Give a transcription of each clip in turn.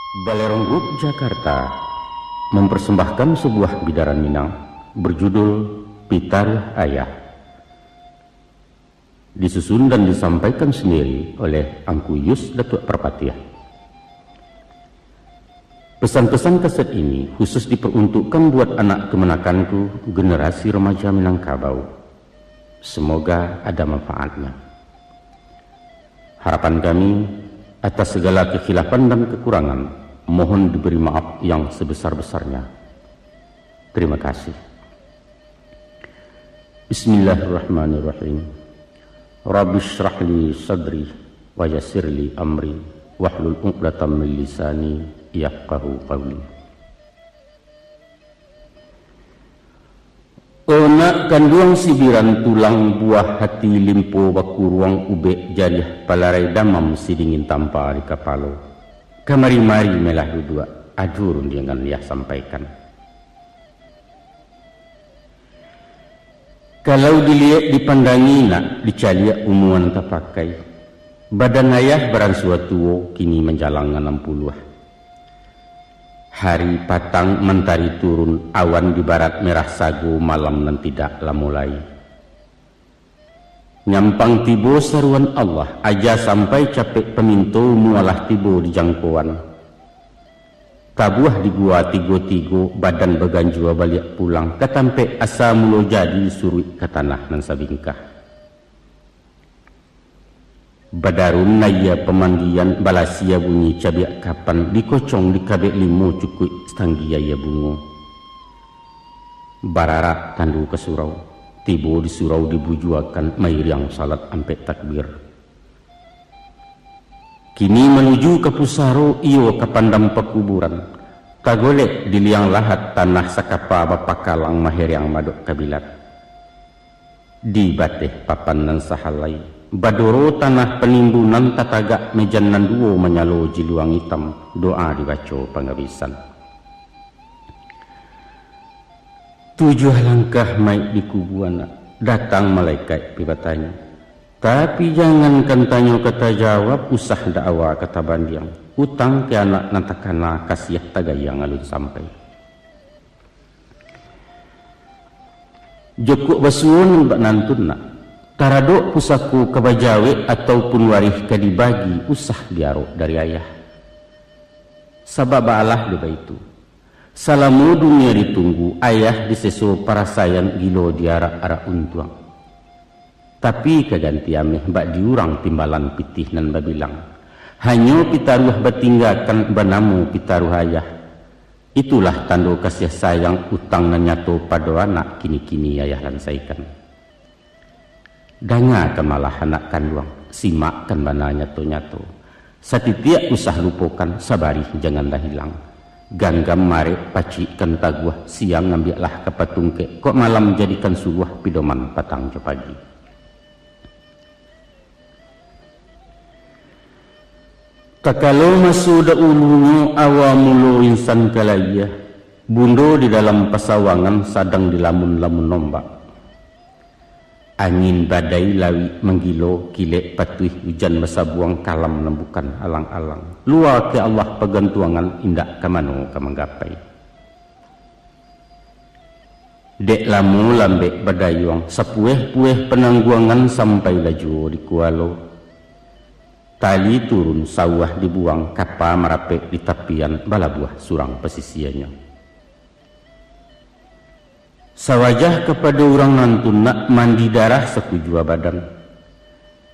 Balerong Group Jakarta mempersembahkan sebuah bidaran Minang berjudul Pitaruh Ayah. Disusun dan disampaikan sendiri oleh Angku Yus Datuk Perpatiah. Pesan-pesan kaset ini khusus diperuntukkan buat anak kemenakanku, generasi remaja Minangkabau. Semoga ada manfaatnya. Harapan kami, atas segala kekhilafan dan kekurangan, mohon diberi maaf yang sebesar-besarnya. Terima kasih. Bismillahirrahmanirrahim. Rabbi shrah li sadri wa yassir li amri wahlul 'uqdatam min lisani yafqahu qawli. Onak kanduang sibiran tulang buah hati limpo baku ruang ubek jariah palarai damam sidingin tanpa di kapalo. Kamari-mari melah dudua adurun dengan dia sampaikan. Kalau dilihat dipandangi nak dicaliak umuan tapakai. Badan ayah beran suatu kini menjalang 60. Hari patang mentari turun, awan di barat merah sagu, malam nan tidaklah mulai. Nyampang tibo seruan Allah, aja sampai capek peminto mualah tibo di jangkauan. Tabuah di gua tigo-tigo, badan beganjua balik pulang, katampe asa mulo jadi surui ke tanah nan sabingkah. Badarun naya pemanggian balasia bunyi cabiak kapan dikocong di kabek limo cukui setanggia ya bungo. Bararat tandu ke surau, tibo di surau dibujuakan mairiang salat ampe takbir. Kini menuju ke pusaro iyo ke pandam pekuburan. Kagolek di liang lahat tanah sakapa bapakalang mahir yang madok kabilat. Di bateh papan nan sahalai. Badoro tanah penimbunan tatagak mejan nan duo menyalo jiluang hitam, doa dibaca pengabisan. 7 langkah mai di kubuana, datang malaikat pibatanya. Tapi jangan tanya kata jawab, usah dakwa kata bandiang. Utang ke anak nantakana kasiah tagayang alun sampai. Jokuk basuun bak nantun nak. Taradok pusaku kebajawe ataupun warih ke dibagi, usah diarok dari ayah. Sabab Allah deba itu. Salamu dunia ditunggu, ayah diseso para sayang gilo diarak-arak untuang. Tapi keganti ameh bak diurang timbalan pitih nan babilang. Hanyo pitaruh batinggakan banamu pitaruh ayah. Itulah tando kasih sayang utang nan nyato pada anak kini-kini ayah lansaikan. Danga kemalah anak kanduang, simak kan bana nyato-nyato. Satitiak usah lupakan, sabari janganlah hilang. Ganggam mare pacikan taguah, siang ngambillah ke patungke, kok malam jadikan suluah pidoman patang jo pagi. Takalo masuda ulunyo awamulo insan kalaya, bundo di dalam pasawangan sadang dilamun-lamun nombak. Angin badai lawi menggilo kilek patuih hujan masabuang kalam lembukan alang-alang. Luar ke Allah pegantuangan indak kamano kamanggapai. Dek lamu lambek badayuang sapueh-pueh penangguangan sampai laju di kualo. Tali turun sawah dibuang kapa merapek di tapian balabuah surang pesisiannya. Sawajah kepada orang nantun nak mandi darah sekujua badan.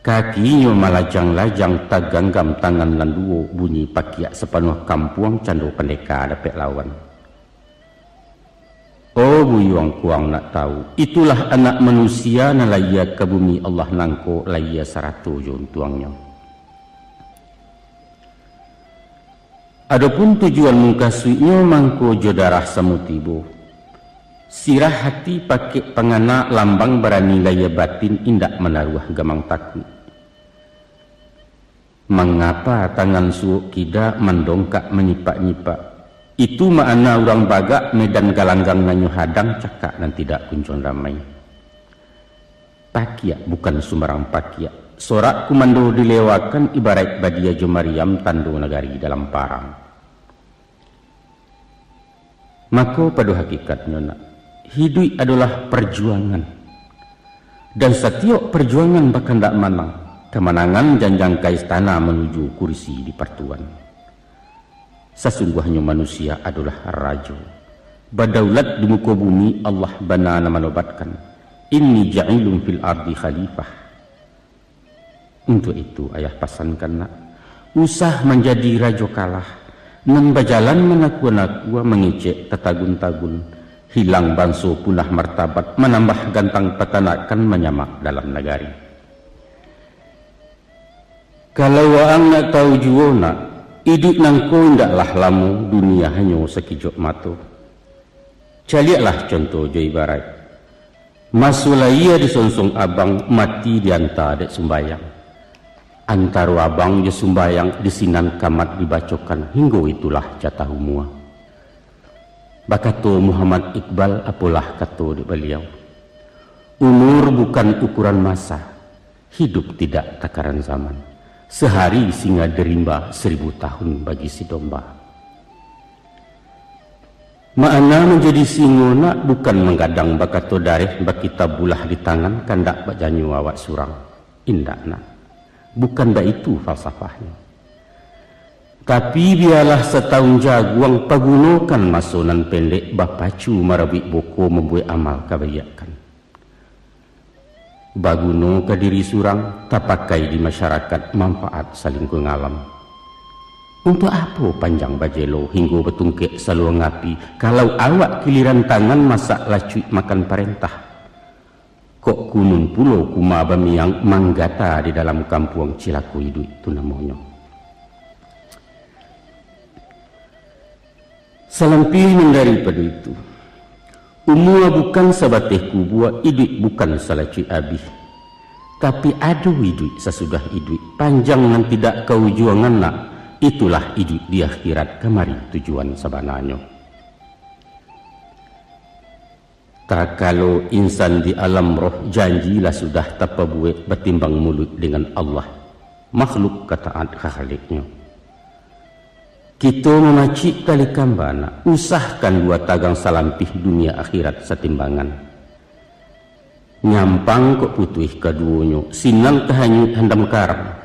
Kakinya malajang-lajang taganggam tangan landuo bunyi pakiak sepanuh kampuang cando pendeka dapet lawan. Oh buyuang kuang nak tahu, itulah anak manusia na laya ke bumi Allah nangko laya 100 jon tuangnya. Adapun tujuan mungkasuinya mangko jodarah samutibo. Sirah hati pakai pengana lambang berani laya batin indak menaruh gamang takut. Mengapa tangan suuk kida mendongkak menyipak-nyipak? Itu makna orang bagak medan galanggang nanyu hadang cakak dan tidak kuncung ramai. Pakiak bukan sumarang pakiak. Sorak kumando dilewakan ibarat badia jo Maryam tando nagari dalam parang. Maka pada hakikatnya nak, hidup adalah perjuangan. Dan setiap perjuangan bahkan tak menang. Kemenangan janjang ke istana menuju kursi di pertuan. Sesungguhnya manusia adalah raja. Badaulat di muka bumi Allah bana menobatkan. Inni ja'ilun fil ardi khalifah. Untuk itu ayah pasankan nak, usah menjadi raja kalah. Membajalan menakua-nakua mengicek tetagun-tagun. Hilang bangsa punah martabat, menambah gantang petanakan menyamak dalam negari. Kalau ang nak tahu jua nak, hidup nangko ndaklah lamu, dunia hanya sekejap mata. Caliaklah contoh jo ibarat. Masulah ia disonsong abang, mati diantar dek sembayang. Antara abang je sembayang, disinan kamat dibacokan, hingga itulah jatah umua. Bakato Muhammad Iqbal apalah kato di beliau. Umur bukan ukuran masa, hidup tidak takaran zaman. Sehari singa derimba, 1000 tahun bagi si domba. Makna menjadi singona bukan menggadang bakato dareh bakita bulah di tangan kandak bajanyu awak surang. Indak nak. Bukan dah itu falsafahnya. Tapi biarlah setahun jaguang pagunokan masonan pendek bapacu marabik boko membuat amal kebayakan. Baguno ke diri surang tak pakai di masyarakat manfaat saling kengalam. Untuk apa panjang bajelo hingga betungkek selalu ngapi kalau awak kiliran tangan masak lacuit makan perintah. Kok kunun pulau kuma bamiang manggata di dalam kampung Cilaku hidup itu namanya. Salampihan daripada itu, umur bukan sabateh kubua, hidup bukan salacui abih. Tapi ada hidup sesudah hidup, panjang dan tidak kau juangan nak, itulah hidup di akhirat kemari tujuan sebenarnya. Tak kalau insan di alam roh janjilah sudah tak buat bertimbang mulut dengan Allah, makhluk kataat khaliknya. Kita memacik kali kambana, usahkan 2 tagang salampih dunia akhirat setimbangan. Nyampang kok putih keduanya, sinang kahanyut handam karam.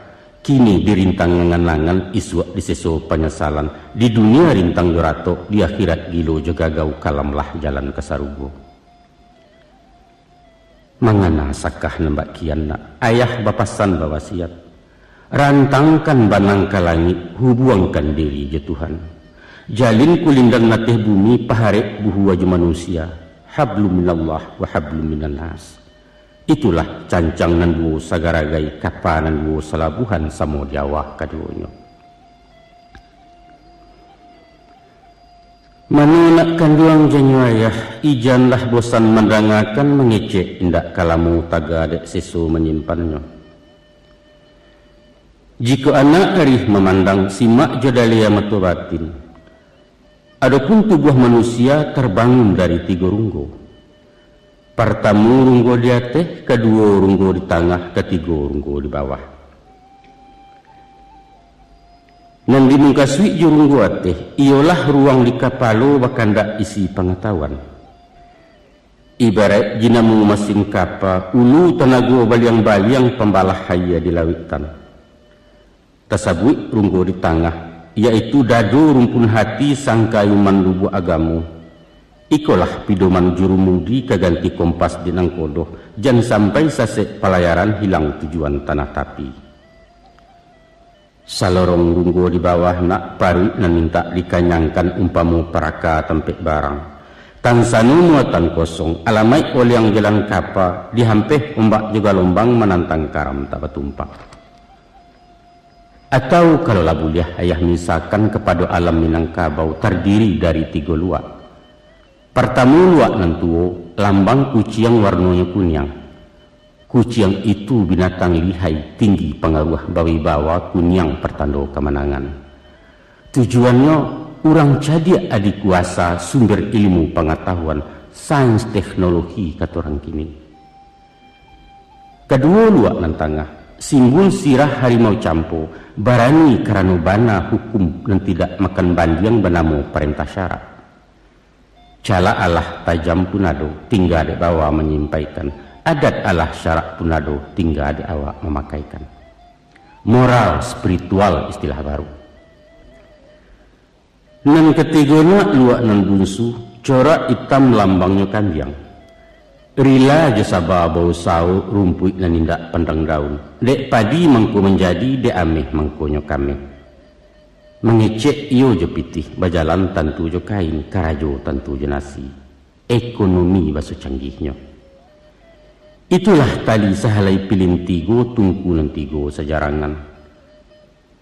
Kini dirintang ngangan-ngangan iswak diseso penyesalan. Di dunia rintang jurato, di akhirat gilo juga gau kalamlah jalan kesarugo. Mangana sakah nembak kian nak, ayah bapasan bawasiat. Rantangkan banang ke langit, hubungkan diri je Tuhan. Jalin kulindang natih bumi, paharek buhu wajah manusia. Hablum minallah wa hablum minan nas. Itulah cancang nan buo sagaragai kapanan buo salabuhan samo diawah kaduonyo. Manunak kanduang janyuayah, ijanlah bosan mendangakan mengecek indak kalamu taga dek sesu menyimpannya. Jika anak arif memandang simak jadalia mata batin, adapun tubuh manusia terbangun dari 3 runggo. Pertama runggo di atas, kedua runggo di tengah, ketiga runggo di bawah. Nan di muka suik je runggo atas, ialah ruang di kapalo bakandak isi pengetahuan. Ibarat jinamu mesin kapal, ulu tenaga baliang-baliang pembalah haya di lautan. Tasabut runggo di tengah, yaitu dado rumpun hati sangkayuman lubu agamu. Ikolah pidoman jurumudi kaganti kompas di nangkodoh, jangan sampai sasek pelayaran hilang tujuan tanah tapi. Salorong runggo di bawah nak paru nan minta dikanyangkan umpamu peraka tempek barang. Tansanu muatan kosong, alamai oleh yang jalan kapal, dihampeh ombak juga lombang menantang karam tak bertumpak. Atau kalau labuliah ayah misalkan kepada alam Minangkabau terdiri dari 3 luak. Pertama luak nantuo, lambang kucing warnanya kunyang. Kucing itu binatang lihai, tinggi pengaruh bawi-bawa kunyang pertanda kemenangan. Tujuannya, orang jadi adik kuasa sumber ilmu pengetahuan, sains teknologi kata orang kini. Kedua luak nan tengah, simbol sirah harimau campo, barani karena bana hukum dan tidak makan bandiang benamu perintah syarat. Cala Allah tajam punado, tinggal di bawah menyampaikan. Adat Allah syarak punado, tinggal di awak memakaikan. Moral spiritual istilah baru. Nan ketigona luak nan bungsu, corak hitam lambangnya kambiang. Rila jasaba bau sau rumput nan indak pandang daun. Dek padi mangko menjadi, dek ameh mangkonyo kame. Mengecek iyo jo pitih, bajalan tantu jo kain, karajo tantu jo nasi. Ekonomi baso canggihnya. Itulah tali sahalai pilin tigo, tungkunan tigo sejarangan.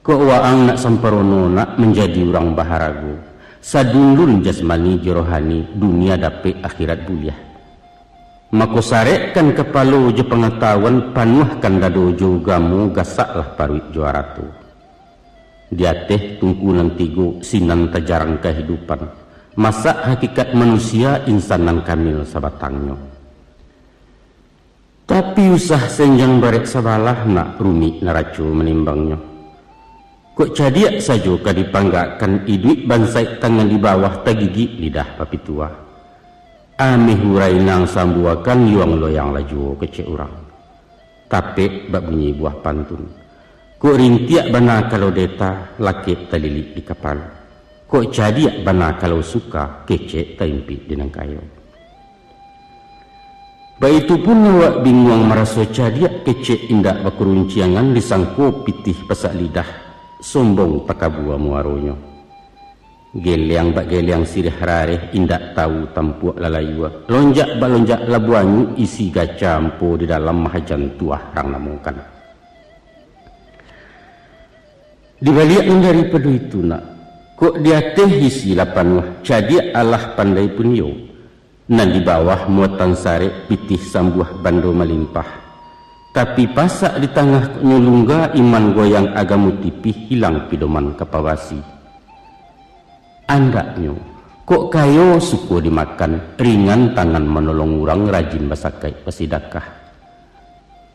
Kok waang nak samparono nak menjadi orang baharago. Sadulun jasmani jerohani, dunia dapet akhirat buliah. Mako sarekkan kepalo jo pengetahuan, panuhkan dado jo gamu, gasaklah paruit jo aratu. Dia teh tungkunan tigo sinan tajarang kehidupan. Masa hakikat manusia insanan kamil sabatangnya. Tapi usah senjang barek sabalah nak rumit naracu menimbangnya. Kok cadiak saja kadipanggakan iduit bansai tangan di bawah tagigi lidah papi tua. Amih hurai nang sambuakan yuang loyang laju kecek orang. Tapi bak bunyi buah pantun. Kok rintiak bana kalau deta lakit talilik di kapal. Kok cadiak bana kalau suka kecek taimpi di nang kayo. Baitu pun awak bingung merasa cadiak kecek indak bakurunciangan disangko pitih pasak lidah. Sombong pakabua muaronyo. Geliang bak geliang sirih rareh indak tahu tampuak lalayua. Lonjak bak lonjak labuanyu isi gacampo di dalam mahajan tuah rang namukan. Di balik daripada itu nak, kok dia teh isi lapan wah, jadi Allah pandai pun yo. Nan di bawah muatan sare pitih sambuah bando melimpah. Tapi pasak di tengah nyulungga iman goyang agamu tipih hilang pidoman kapawasi. Andaknyo, kok kayo suku dimakan, ringan tangan menolong orang rajin basakai pasidakah.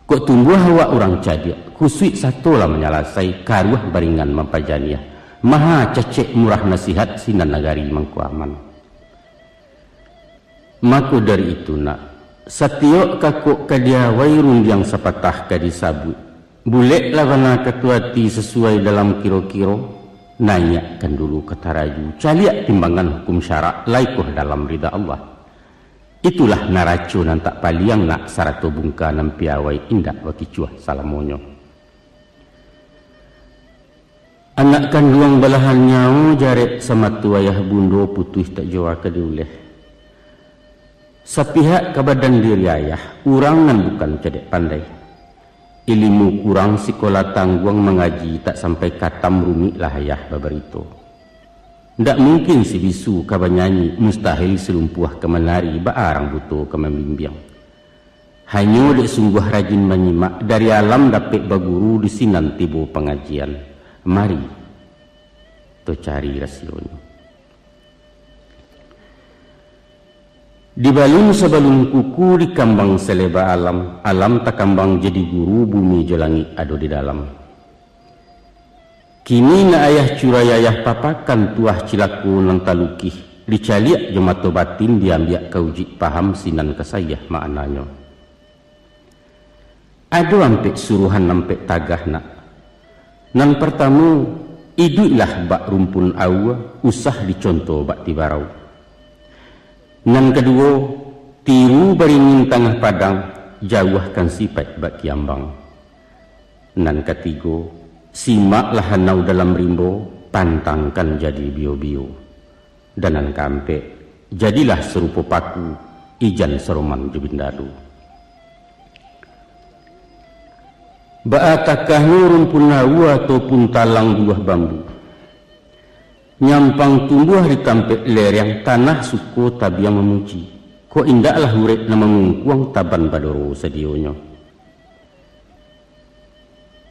Kok tumbuh awak orang cadiak, kusui satu lah menyalasai karuah baringan mempajaniah. Maha cecek murah nasihat sinan nagari mangkuaman. Mako dari itu nak, satiok kakuk kadia wairun yang sepatah kadisabut. Bulek lawana ketuati sesuai dalam kiro-kiro, nanyakan dulu kata raju. Caliak timbangan hukum syarak laikuh dalam rida Allah. Itulah naracu nan tak paliang nak sarato bungka nan piawai indak wakicuah salamonyo. Anak kandung balahan nyau jaret sama tuayah bundo putuh tak jawa kediuleh. Sapihak kabadan diri ayah, urang nan bukan cedek pandai. Ilmu kurang sekolah tangguang mengaji tak sampai katam rumit lah ayah babarito. Ndak mungkin si bisu kabanyanyi mustahil selumpuah kemenari baarang buto kemembimbing. Hanya dek sungguh rajin menyimak dari alam dapat baguru di sinan tibo pengajian. Mari to cari rasionya. Di balun sebelum kuku di kambang seleba alam, alam tak kambang jadi guru bumi jelangi ado di dalam. Kini na ayah curayayah papakan tuah cilaku nang talukih. Dicaliak jemato batin diambiak kauji paham sinan kesayah maknanya. Ado ampek suruhan ampek tagah nak. Nan pertama, iduilah bak rumpun awa, usah dicontoh bak tibarau. Nan kedua, tiru baringin tengah padang, jauhkan sifat bak kiambang. Nan ketiga, simaklah hanau dalam rimbo, pantangkan jadi bio-bio. Danan kampe, jadilah serupa paku, ijan seroman jubindadu. Baatakah nurun pun hawa ataupun talang buah bambu. Nyampang tumbuh di kampe lereng tanah suku tabiang memuji. Ko indaklah urip na mengungkuang taban badoro sedionyo.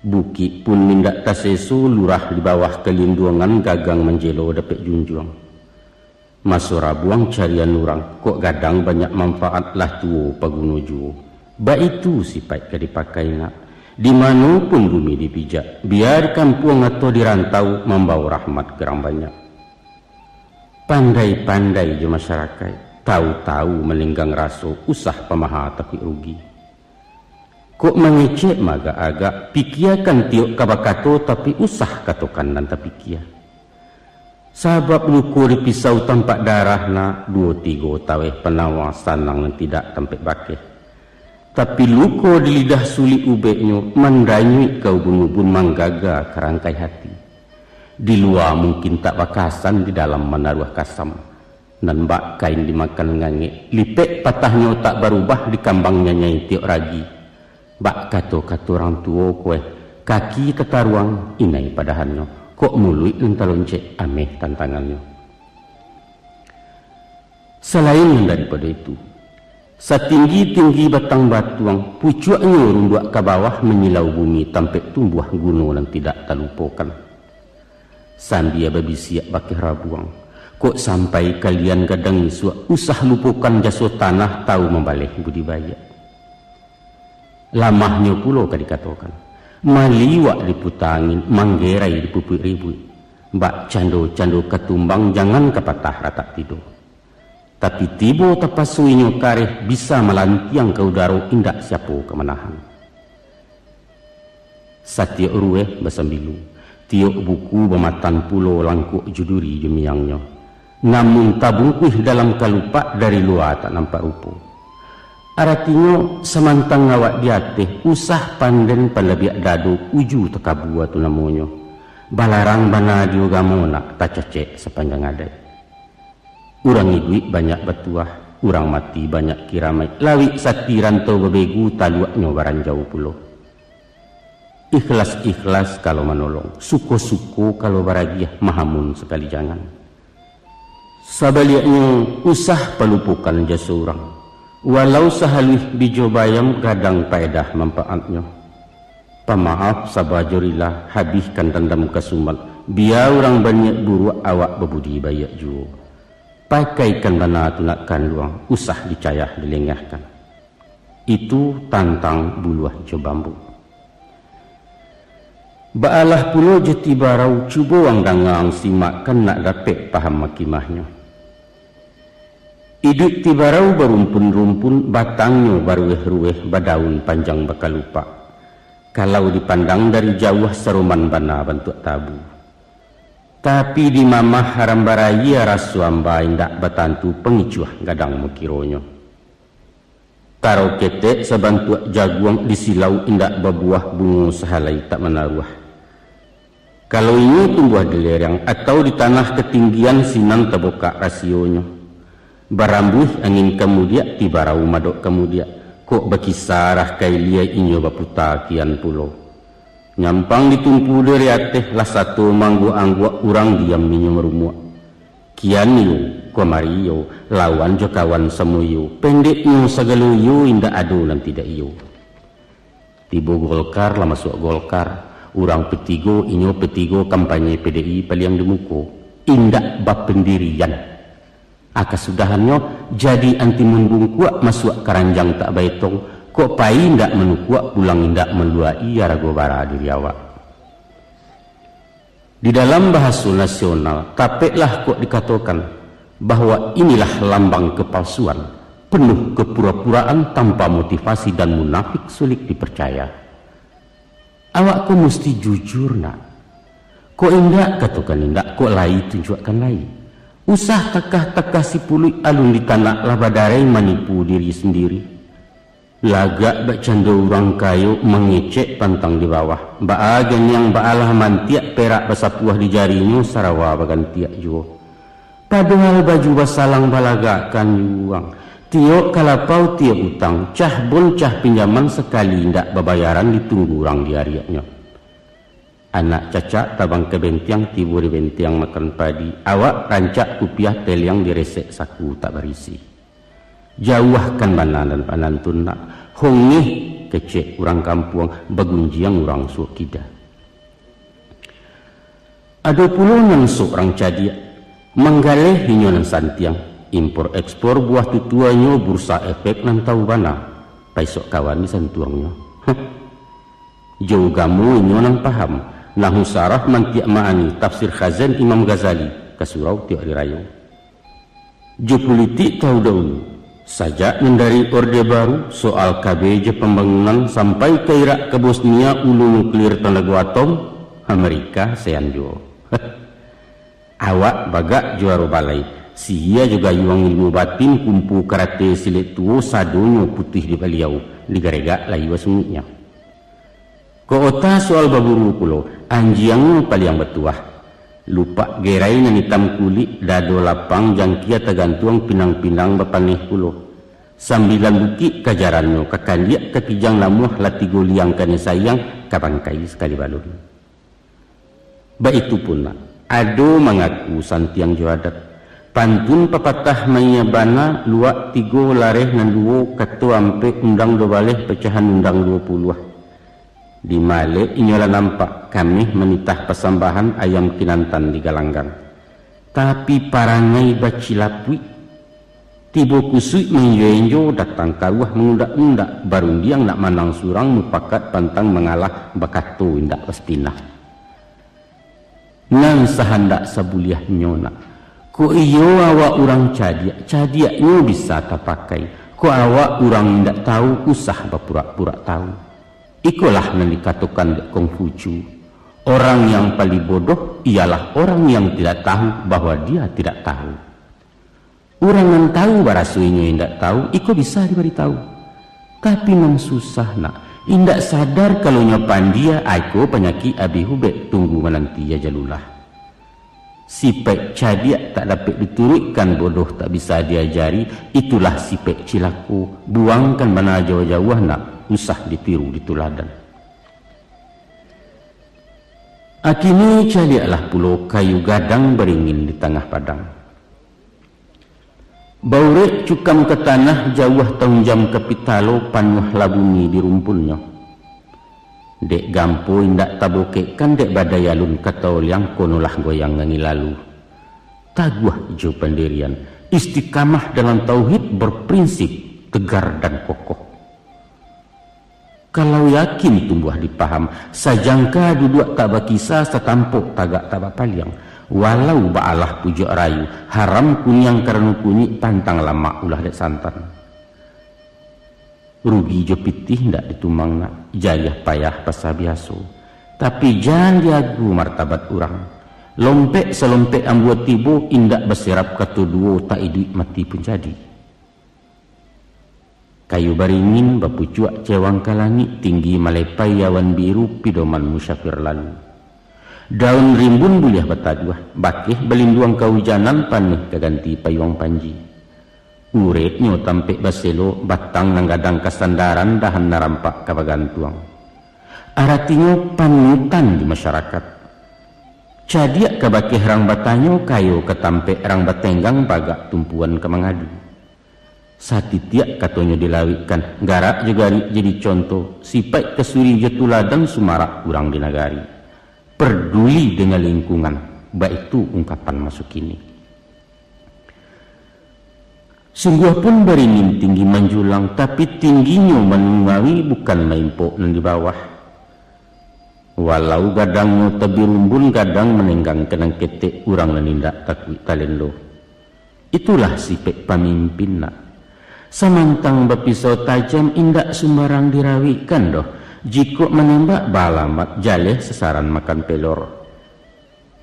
Bukit pun mindak tasesu lurah di bawah kelindungan gagang menjelo dapet junjuang. Masura buang carian orang, kok gadang banyak manfaat lah tuo pagunuju. Ba itu sifat kadipakai nak. Di manapun bumi dipijak, biar kampung atau dirantau membawa rahmat gerang banyak. Pandai-pandai je masyarakat, tahu-tahu melinggang raso, usah pemaha tapi rugi. Kok mengecek maga agak, pikiakan tiok kabakato tapi usah katokan dan tapi kia. Sabab luku dipisau tampak darah na 2-3 taweh penawasan yang tidak tempat bakeh. Tapi luku di lidah sulit ubeknya mendanyui kau bunubun manggaga kerangkai hati. Di luar mungkin tak bakasan, di dalam menaruh kasam. Dan bak kain dimakan ngange, lipek patahnya tak berubah di kambangnya nyai tiok ragi. Bak kato-kato orang tua kue, kaki tetaruang inai padahannya. Kok mului lentalonce ameh tantangannya. Selain daripada itu, setinggi-tinggi batang batuang, pucuknya runduak ke bawah menyilau bumi sampai tumbuh gunung dan tidak terlupakan. Sambil babisiak bakih rabuang, kok sampai kalian kadang usah lupakan jasa tanah tahu membalik budidaya. Lamahnya pulau kan dikatakan. Maliwak diputangin, manggerai dipupuk ribut. Mbak cando-cando ketumbang jangan kepatah rata tidur. Tapi tibo tapasuinyo kareh bisa melantiang ke udara indak siapa kemenahan. Satya urueh basambilu, tiok buku bematan pulau langkuk juduri jemiangnya. Namun tabung kuih dalam kalupa dari luar tak nampak rupa. Artinya semantang ngawak diateh usah panden palabiak dadu uju tekabua tu namanya. Balarang bana diogamona tak cecek sepanjang adai. Urang hidup banyak batuah, urang mati banyak kiramai. Lawi sakti rantau bebegu taluaknya baran jauh pulau. Ikhlas-ikhlas kalau menolong, suko-suko kalau baragiah, mahamun sekali jangan. Sabaliaknya usah pelupukan jasa orang. Walau sehalih bijobayam kadang paedah manfaatnya. Pemaaf sabajurilah habiskan dendam kesumat. Biar orang banyak buruk awak bebudi bayak jua. Pakaikan bana tunakkan luang, usah dicayah dilengahkan. Itu tantang buluah hijau bambu. Baalah pulau jeti barau cuba wang dangang simakkan nak dapat paham makimahnya. Hidup tibarau berumpun-rumpun, batangnya barueh-rueh, badaun panjang bakal lupa. Kalau dipandang dari jauh seruman bana bentuk tabu. Tapi di mamah haram baraya rasuamba indak batantu pengicuah gadang mukironyo. Taro ketek sebantuak jaguang di silau indak berbuah bunga sehalai tak menaruh. Kalau ini tumbuh di lereng atau di tanah ketinggian sinan terbuka rasionya. Barambuh angin kemudian tibarau madok kemudian kok berkisarah kailia inyo baputa kian pulau. Nyampang ditumpu dari ateh lah satu manggu-anggu urang diam minyo merumua. Kian yo, komario, lawan jo kawan semuyo, pendeknya segaluyo indah adu dan tidak iyo. Tibo Golkar lah masuk Golkar, urang petigo inyo petigo kampanye PDI paliang demuko, indah bab pendirian. Akasudahannya jadi anti membung kuat masuk keranjang tak baitong, kok pai ndak menukuak pulang ndak meluai rago bara diri awak. Di dalam bahasa nasional, tapeklah kok dikatakan bahwa inilah lambang kepalsuan, penuh kepura-puraan tanpa motivasi dan munafik sulit dipercaya. Awak kok mesti jujur nak. Kok indak katakan indak, kok lai tunjukkan lai. Usah tekah-tekah si puluh alun di tanah labadarai menipu diri sendiri. Lagak bercanda orang kayu mengecek pantang di bawah. Baagan yang baalah mantiak perak besapuah di jarinya sarawa bagan tiak juga. Padahal baju basalang balagakan yuang. Tiok kalapau tiok utang. Cah bon cah pinjaman sekali ndak babayaran ditunggu orang di hariaknya. Anak cacak tabang ke bentiang tibu di bentiang makan padi. Awak rancak kupiah tel yang diresek saku tak berisi. Jauhkan mana dan panantun nak. Hongih kecek orang kampung bagunjiang orang suakida. Ada puluh yang seorang cadia menggaleh hinyonan santiang. Impor ekspor buah tutuannya bursa efek nan tahu bana. Paisok kawan di santuangnya. Jauh gamu hinyonan paham. Nahu sarah mantiak ma'ani tafsir Khazan Imam Ghazali kasurau tiak dirayu. Jo politik tahu dahulu, sajak dari Orde Baru soal KBJ pembangunan sampai ke Irak ke Bosnia ulu nuklir tenaga atom, Amerika sean jo. Awak bagak juara balai, sia juga yuang ilmu batin kumpu karate silet tuo sadonyo putih di baliau, digarega layu sungitnya. Koota soal baburu pulo, anjiang paliang betuah. Lupa gerai nan hitam kulit dado lapang jangkia tergantung pinang-pinang bapanih pulo. Sambilan buki kajarannya kakandiak kakijang lamuh lati goliang kani sayang kabangkai sekali balun. Ba itu pun nak, ado mengaku santiang joadat. Pantun papatah mayabana luak tigo lareh nan duo katu ampe undang do baleh pecahan undang 20. Di Male inyola nampak kami menitah persambahan ayam kinantan di galanggang. Tapi parangai bacilapui tibo kusui menjo-enjo datang karuah mengundak-undak baru diang nak manang surang mupakat pantang mengalah bakato indak paspinah. Nang sahandak sabuliah nyona. Ko iyo awak orang cadiaknya bisa tapakai. Ko awak orang indak tahu usah berpura-pura tahu. Ikulah yang dikatakan di Konghucu. Orang yang paling bodoh ialah orang yang tidak tahu bahwa dia tidak tahu. Orang yang tahu barasuinya tidak tahu, iko bisa diberitahu. Tapi memang susah nak. Indak sadar kalau nyopan dia, aku penyakit abi hubek tunggu menanti ya jalulah. Sipek cadiak tak dapat diturutkan bodoh tak bisa diajari, itulah sipek cilaku. Buangkan mana jauh-jauh nak. Usah ditiru dituladan. Akini caliaklah pulau kayu gadang beringin di tengah padang. Baurek cukam ke tanah jauh tahun jam kapitalo panuh labuni di rumpulnya. Dek gampo indak taboke kan dek badayalun kata yang konolah goyang ngani lalu. Taguah jo pendirian, istiqamah dalam tauhid berprinsip tegar dan kokoh. Kalau yakin tumbuh dipaham, sajangka duduk tak bakisah setampuk tagak tak bapaliang. Walau ba'alah pujuk rayu, haram kunyang karena kunyi pantang lama ulah dek santan. Rugi jo pitih ndak ditumang nak, jayah payah pasah biaso. Tapi jangan diagu martabat orang. Lompek selompek ambuat tibo indak berserap katu duo tak iduit mati pun jadi. Kayu baringin bapucuak cewang ke langit tinggi malepai awan biru pidoman musyafir lalu. Daun rimbun buliah bataduah bakih belinduang kehujanan panih keganti payuang panji. Uretnya tampek baselo batang nanggadang kasandaran dahan narampak kabagantuang. Aratinya panutan di masyarakat. Cadiak kabakih rang batanyo kayo ketampek rang batenggang bagak tumpuan kemangadu. Satitiak katanya dilawikan, garak juga jadi contoh, sipai kesuri jetuladan sumarak kurang di nagari. Peduli dengan lingkungan, baik itu ungkapan masuk ini. Sungguh pun beringin tinggi menjulang, tapi tingginya menungawi bukan maimpok dan di bawah. Walau gadangnya tebi rumbun, gadang menenggang kenang ketek, urang nenindak takwi talendo. Itulah sipek pamimpin nak. Samantang berpisau tajam indak sembarang dirawikan doh. Jika menembak balamat jaleh sesaran makan pelor.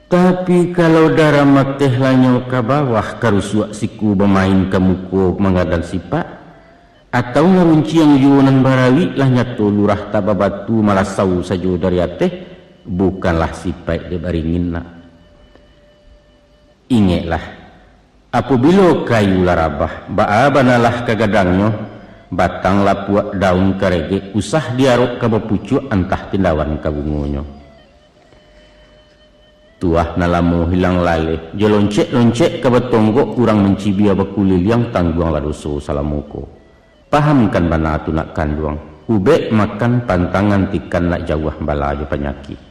Tapi kalau darah mateh lanyo ke bawah karusuak siku bermain ke muku mengadang sipak. Atau ngarunci yang yunan barawi lah nyatu lurah tababatu malah sau sajo dari ateh. Bukanlah sipak debaringin nak. Ingatlah. Apabila kayu larabah, baabanalah kagadangnya, batang lapuak daun kerege, usah diarok ke bepucuk entah tindawan kabungonyo. Tuah nalamu hilang lale, joloncek-loncek ke betonggok kurang mencibia bekulil yang tangguang ladoso salamuko. Pahamkan bana tu nak kanduang, ubek makan pantangan tikan nak jauh bala jo penyakit.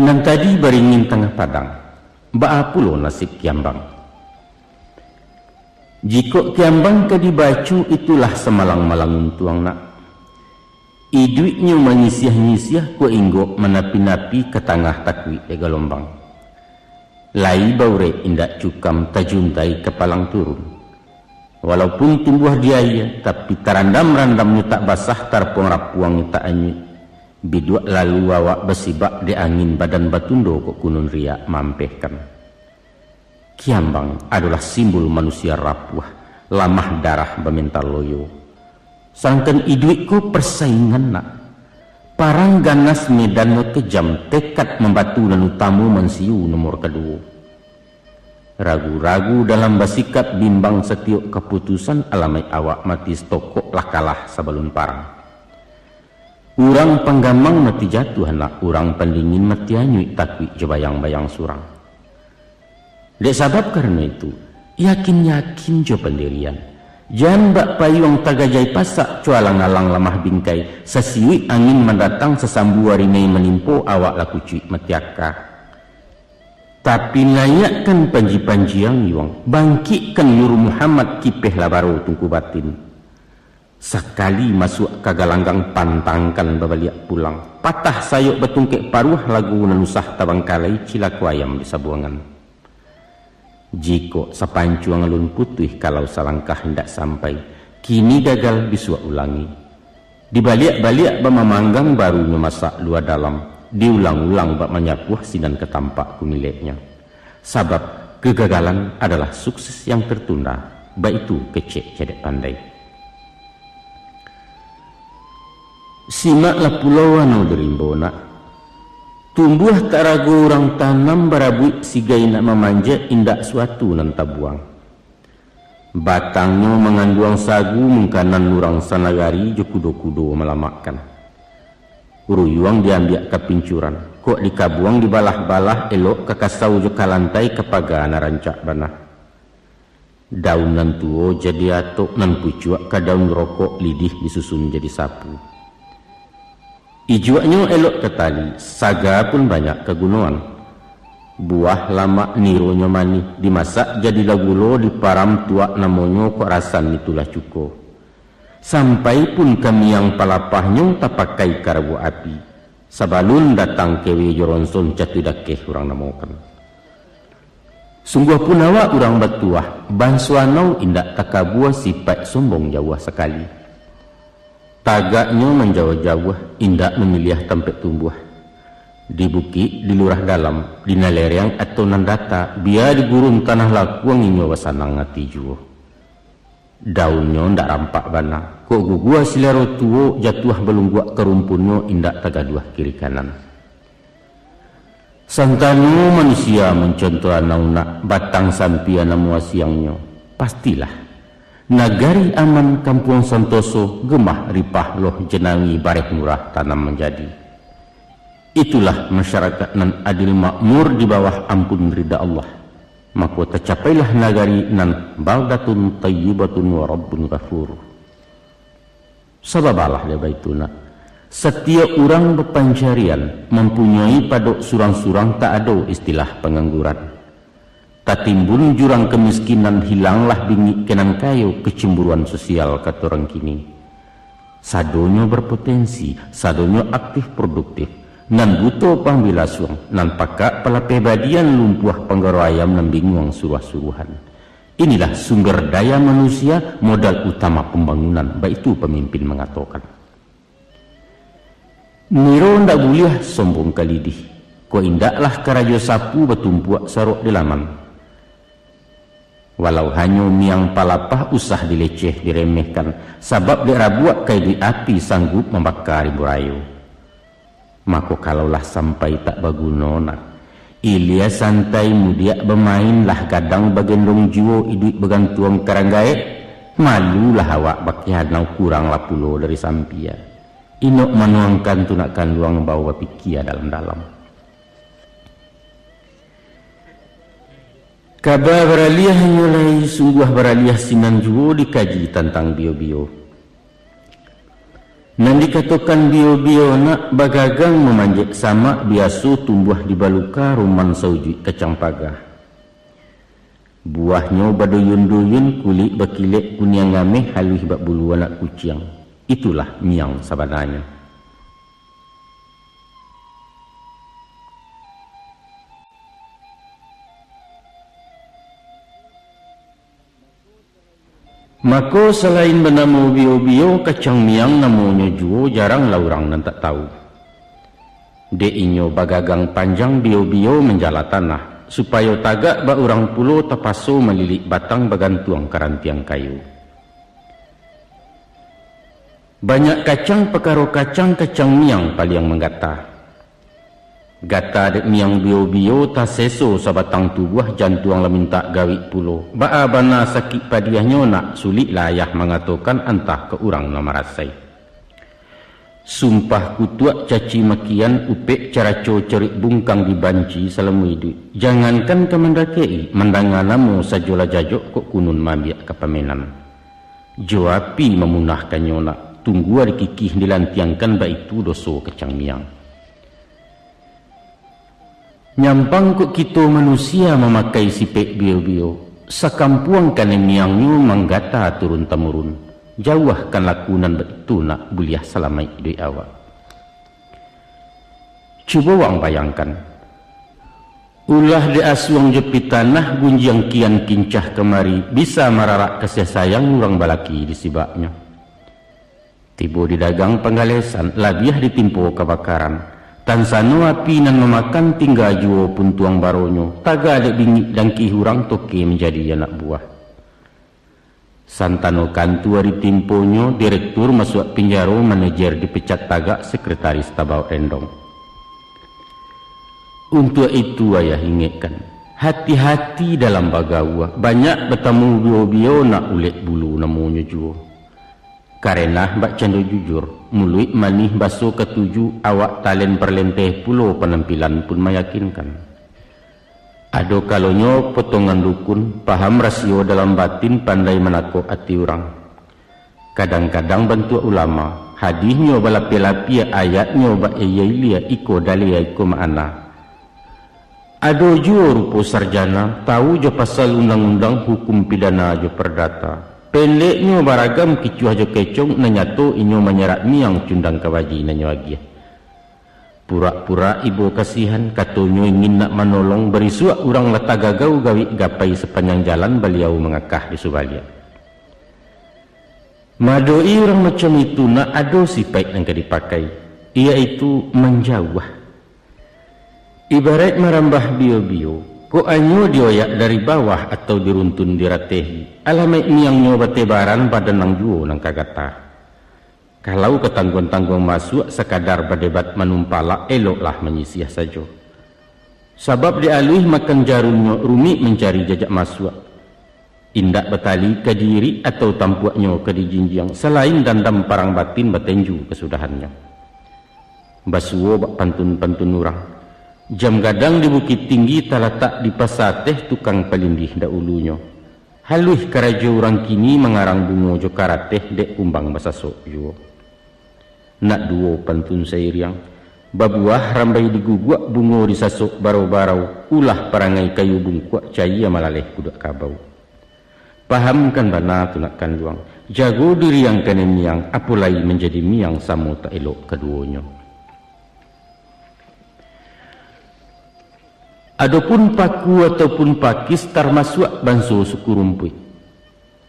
Nan tadi beringin tengah padang. Baapulo nasib Kiambang. Jika Kiambang ke dibacu itulah semalang-malang untuang nak. Iduitnya mengisiah-ngisiah ku inggo menapi-napi ke tengah takwi de gelombang. Lai baure indak cukam tajuntai kepalang turun. Walaupun tumbuh diaya, tapi tarandam-randamnya tak basah tarpong rapuang tak anyut. Bidua lalu awak besibak di angin badan batundo kok kunun riak mampehkan. Kiambang adalah simbol manusia rapuh, lamah darah bemental loyo. Sangken iduitku persaingan nak. Parang ganas medan kejam, tekad membatu dan utamu mensiu nomor kedua. Ragu-ragu dalam bersikap bimbang setiap keputusan alamai awak mati stokok lah kalah sebelum parang. Urang penggamang mati jatuh anak, urang pendingin mati anyui takwi jebayang-bayang surang. Dek sabab karena itu, yakin-yakin jo pendirian. Jangan bak payung tagajai pasak cualang-alang lamah bingkai, sesiwi angin mendatang sesambu warinai menimpo awak laku cuik metiaka. Tapi layakkan panji-panji yang yuang, bangkitkan Nuru Muhammad kipeh labaro tungku batin. Sekali masuk kagalanggang pantangkan babaliak pulang, patah sayuk betungkek paruh lagu nanusah tabangkalai cilaku ayam di sabuangan. Jiko sapancuang alun putih kalau salangkah hendak sampai, kini gagal bisua ulangi. Dibaliak-baliak bamamanggang baru memasak luar dalam, diulang-ulang bak menyapuh sinan ketampak kumiliknya. Sabab kegagalan adalah sukses yang tertunda, baik itu kecek cedek pandai. Simaklah pulau anu derimbona. Tumbuh tak ragu orang tanam barabuik sigai nak memanjat indak suatu nan tabuang. Batangnya mengandung sagu mengkanan nurang sanagari jo kudo-kudo melamakkan. Uruyuang diambil ke pincuran, kok dikabuang di balah-balah elok ke kasau jo kalantai kepaga narancak banah. Daun nan tuo jadi atok nan pucuak ke daun rokok lidih disusun jadi sapu. Ijuaknya elok ketali, saga pun banyak kegunaan. Buah lama nironya mani, dimasak jadi lagulo di param tuak namonyo kok rasan itulah cuko. Sampai pun kami yang palapahnya tak pakai karbu api. Sabalun datang kewe joronson catudakeh orang namokan. Sungguh pun awak orang batuah, bansuanau indak takabuah sifat sombong jauh sekali. Tagaknya menjauh-jauh, indak memilih tempat tumbuh. Di bukit, di lurah dalam, di nalereng atau nandata, biar di gurun tanah lakuang inyo wasanang ngati juo. Daunnya ndak rampak bana, kok gugua silero tuo jatuh belum buat kerumpunnya indak tagaduah kiri kanan. Santanu manusia mencontoh anak batang sampiana muasiangnya, pastilah. Nagari aman kampung Santoso gemah ripah loh jenangi barek murah tanam menjadi. Itulah masyarakat nan adil makmur di bawah ampun ridha Allah. Maka tercapailah nagari nan baldatun tayyibatun wa rabbun ghafur. Sababalah dia baituna. Setiap orang berpancarian mempunyai padok surang-surang tak ada istilah pengangguran. Tak timbun jurang kemiskinan, hilanglah bingit kenan kayu kecemburuan sosial kata orang kini. Sadonyo berpotensi, sadonyo aktif produktif, nan buto pangbilasuang, nan pakak pelapebadian lumpuh penggaro ayam nan bingung suruh-suruhan. Inilah sumber daya manusia, modal utama pembangunan, baik itu pemimpin mengatakan. Niro ndak boleh sombong kalidih, ko indaklah karajo sapu betumpuak sarok di laman. Walau hanya miang palapah usah dileceh diremehkan, sabab dirabuak kai di api sanggup membakar burayu. Maka kalaulah sampai tak bagunona, ilia santai mudiak bermainlah kadang bagendong jiwo iduit begantuang karanggae, malulah awak bakihanau kurang lah pulo dari sampia. Inok menuangkan tunakan luang bawa pikia dalam-dalam. Kabar beraliah mulai sungguh beraliah sinan juo dikaji tentang bio-bio. Nan dikatakan bio-bio nak bagagang memanjat sama biasu tumbuh di baluka ruman sauji kacang pagah. Buahnya baduyun-duyun kulit berkilik kuning ngameh halus bak bulu anak kucing. Itulah miang sabananya. Maka selain bernama bio-bio, kacang miang namanya juo jarang lah orang nan tak tahu. De inyo bagagang panjang bio-bio menjala tanah, supaya tagak ba orang pulo tapaso melilik batang bagantuang karantiang kayu. Banyak kacang pekaro kacang miang paling menggata. Gata dek miang bio-bio ta seso sabatang tubuh jantuang la minta gawi pulo. Baa bana sakit padiahnya nak sulit layah mengatakan antah ke urang na marasai. Sumpah kutuak caci makian upek cara cerik bungkang dibanci selama hidup. Jangankan ke mendakei, mendangan namo sajola jajok kok kunun mabiak kapamenan. Joapi memunahkannya nak. Tunggu ada kikih dilantiangkan baik itu doso kacang miang. Nyampang kok kita manusia memakai sipek bio-bio. Sakampuang kan miangnya manggata turun-temurun. Jauhkan lakunan begitu nak buliah selamai dui awak. Cuba wang bayangkan. Ulah di asuang jepit tanah gunjiang kian kincah kemari. Bisa mararak kasih sayang orang balaki di sibaknya. Tiba di dagang penggalesan, labiah ditimpo kebakaran. Tansano api nan memakan tinggal juo pun tuang baronyo. Taga adek bingit dan kihurang toke menjadi anak buah. Santano kantua ditimponyo, direktur masuk penjaro, manajer dipecat tagak, sekretaris tabau endong. Untuk itu ayah ingatkan, hati-hati dalam bagawa. Banyak bertemu bio-bio nak ulet bulu namanya juo. Karena bak cando jujur, muluit manih baso ketujuh awak talen perlenteh pulau penampilan pun meyakinkan. Ado kalonyo potongan dukun, paham rasio dalam batin pandai menako hati orang. Kadang-kadang bentuk ulama, hadisnya balapi-lapi ayatnya bak eyailia iko dalia iko ma'ana. Ado juo rupo sarjana, tahu jo pasal undang-undang hukum pidana jo perdata. Pendeknya baragam kicuah jo kecong nanyato inyo menyerat miang cundang kawaji nanyo agi. Pura-pura ibu kasihan katonyo ingin nak menolong berisuak orang latagagau gawi gapai sepanjang jalan beliau mengakah di subalia. Madoi orang macam itu nak ado sifat yang dipakai, iaitu menjauh. Ibarat merambah bio-bio. Ko anyo dioyak dari bawah atau diruntun diratehi. Alamai miangnya batebaran pada nang juo nang kagata. Kalau ketangguan-tangguan masuk sekadar berdebat menumpala eloklah menyisiah saja. Sebab dialih makan jarumnya rumi mencari jajak masuk. Indak betali ke diri atau tampuaknya ke dijinjiang selain dandam parang batin betenju kesudahannya. Basuo bak pantun-pantun orang. Jam gadang di Bukit Tinggi talatak di pasar teh tukang pelindih dahulunya. Haluih karajo orang kini mengarang bungo jo karateh dek kumbang basasok jo. Nak duo pantun sairiang. Babuah rambai diguguak bungo disasok barau-barau. Ulah parangai kayu bungkuak caya malaleh kudak kabau. Pahamkan bana tunakkan luang. Jago diri yang kene miang. Apulai menjadi miang samo tak elok keduanya. Adapun paku ataupun pakis termasuk banso suku rumput.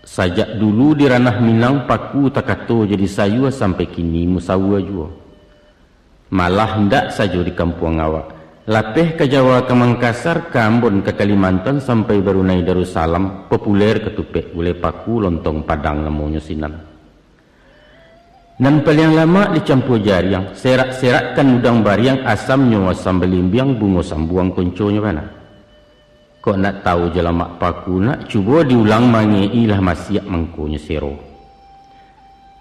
Sajak dulu di ranah Minang paku takato jadi sayua sampai kini musawa jua. Malah hendak saja di kampung awak. Lapeh ke Jawa ke Mangkasar, ke Ambon ke Kalimantan sampai Brunei Darussalam populer ketupek gulai paku lontong padang namanya sinan. Dan paling lama dicampur jariang, serak-serakkan udang bariang asamnya asam belimbiang bungo sambuang konconya mana. Kok nak tahu jelamak paku nak cuba diulang mangeilah masiak mangkonya sero.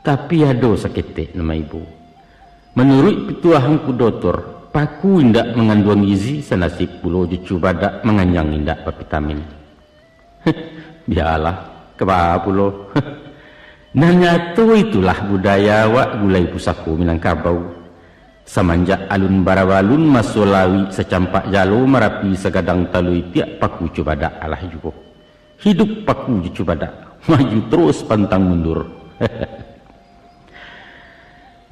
Tapi ado saketek nama ibu. Menurut petuahangku doktor, paku indak mengandung gizi senasib pulau cuba dak menganyang indak vitamin. Biarlah, kebah pulau. Nanya tu itulah budaya wak gulai pusaku Minangkabau. Semenjak alun barawalun masulawi secampak jalo merapi segadang talui tiap paku cubadak alah juga. Hidup paku cubadak, maju terus pantang mundur.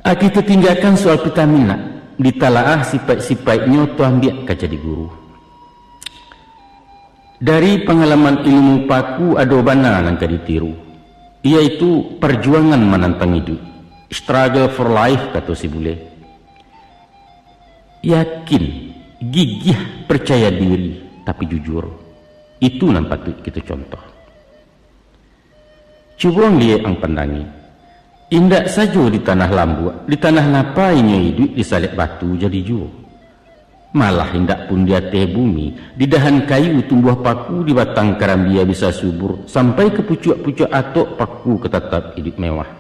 Kita tinggalkan soal vitamin nak. Ditalaah sifat-sifatnya tu ambil ke jadi guru. Dari pengalaman ilmu paku ada bana yang ditiru. yaitu perjuangan menantang hidup, struggle for life kata si bule. Yakin, gigih, percaya diri, tapi jujur. Itu yang patut kita contoh. Coba lihat ang pandangi. Indak saja di tanah lambu, di tanah lapainya hidup disalib batu jadi juo. Malah indak pun di atas bumi, di dahan kayu tumbuh paku, di batang karambia bisa subur, sampai ke pucuk-pucuk atok paku ketatap hidup mewah.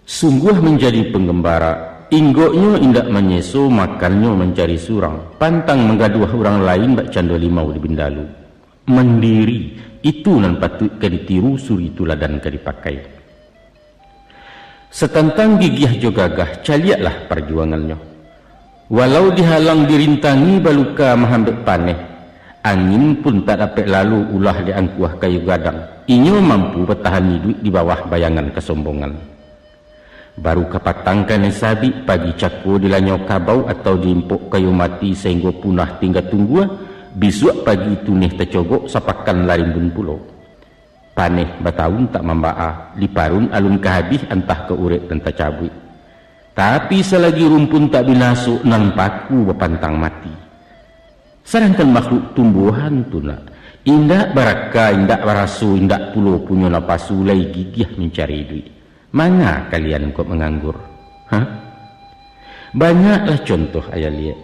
Sungguh menjadi penggembara, inggoknya indak menyeso, makannya mencari surang, pantang menggaduh orang lain bak cando limau di bindalu. Mendiri, itu nan patut ke ditiru, suri tuladan ke dipakai. Setantang gigih jo gagah, caliaklah perjuangannya. Walau dihalang dirintangi baluka mahambek paneh, angin pun tak dapat lalu ulah diangkuah kayu gadang. Inyo mampu bertahan hidup di bawah bayangan kesombongan. Baru kapatangkan yang sabi pagi cako dilanyo kabau atau diimpuk kayu mati sehingga punah tinggal tunggu. Besok pagi tunih tercogok sapakan larimbun pulau. Paneh batahun tak membaa, liparun alun kehabis entah ke urek dan tercabut. Tapi selagi rumpun tak binasuk nang paku berpantang mati. Sedangkan makhluk tumbuhan tu nak indak baraka, indak barasu, indak pulo punya napasu lagi gigih mencari duit. Mana kalian kok menganggur? Hah? Banyaklah contoh ayah lihat.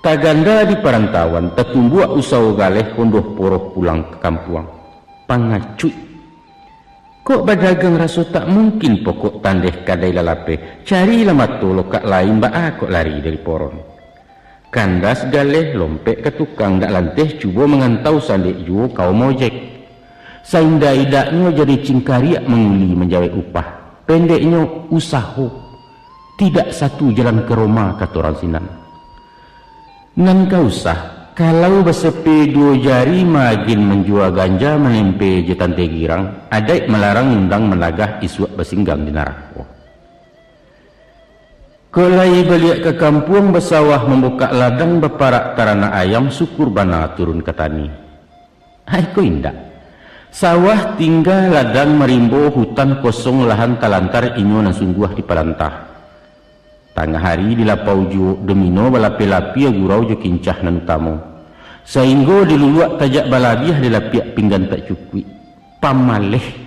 Taganda di perantauan tertumbuh usaha galeh kondoh poroh pulang ke kampung. Pangacut. Kok berdagang rasa tak mungkin pokok tandeh kadai lalape. Carilah mato lokak lain bak kok lari dari poron. Kandas galeh lompek ke tukang dak lanteh cuba mengantau sandek juo kau mojek. Sainda idaknya jadi cingkariak menguli menjawab upah. Pendeknya usaha. Tidak satu jalan ke Roma kata orang sinan. Nan kau usah. Kalau bersepi dua jari magin menjual ganja menempe jetan tegirang, adai melarang undang melagah isuak bersinggang di narako. Kelai balik ke kampung bersawah membuka ladang beparak tarana ayam syukur bana turun ke tani. Hai ko indak. Sawah tinggal ladang merimbo hutan kosong lahan talantar inyo na sungguh di palantah. Tengah hari di lapau jo domino balapi-lapi gurau jo kincah nan utamo. Sehingga diluluak tajak balabiah di lapiak pinggan tak cukup. Pamaleh.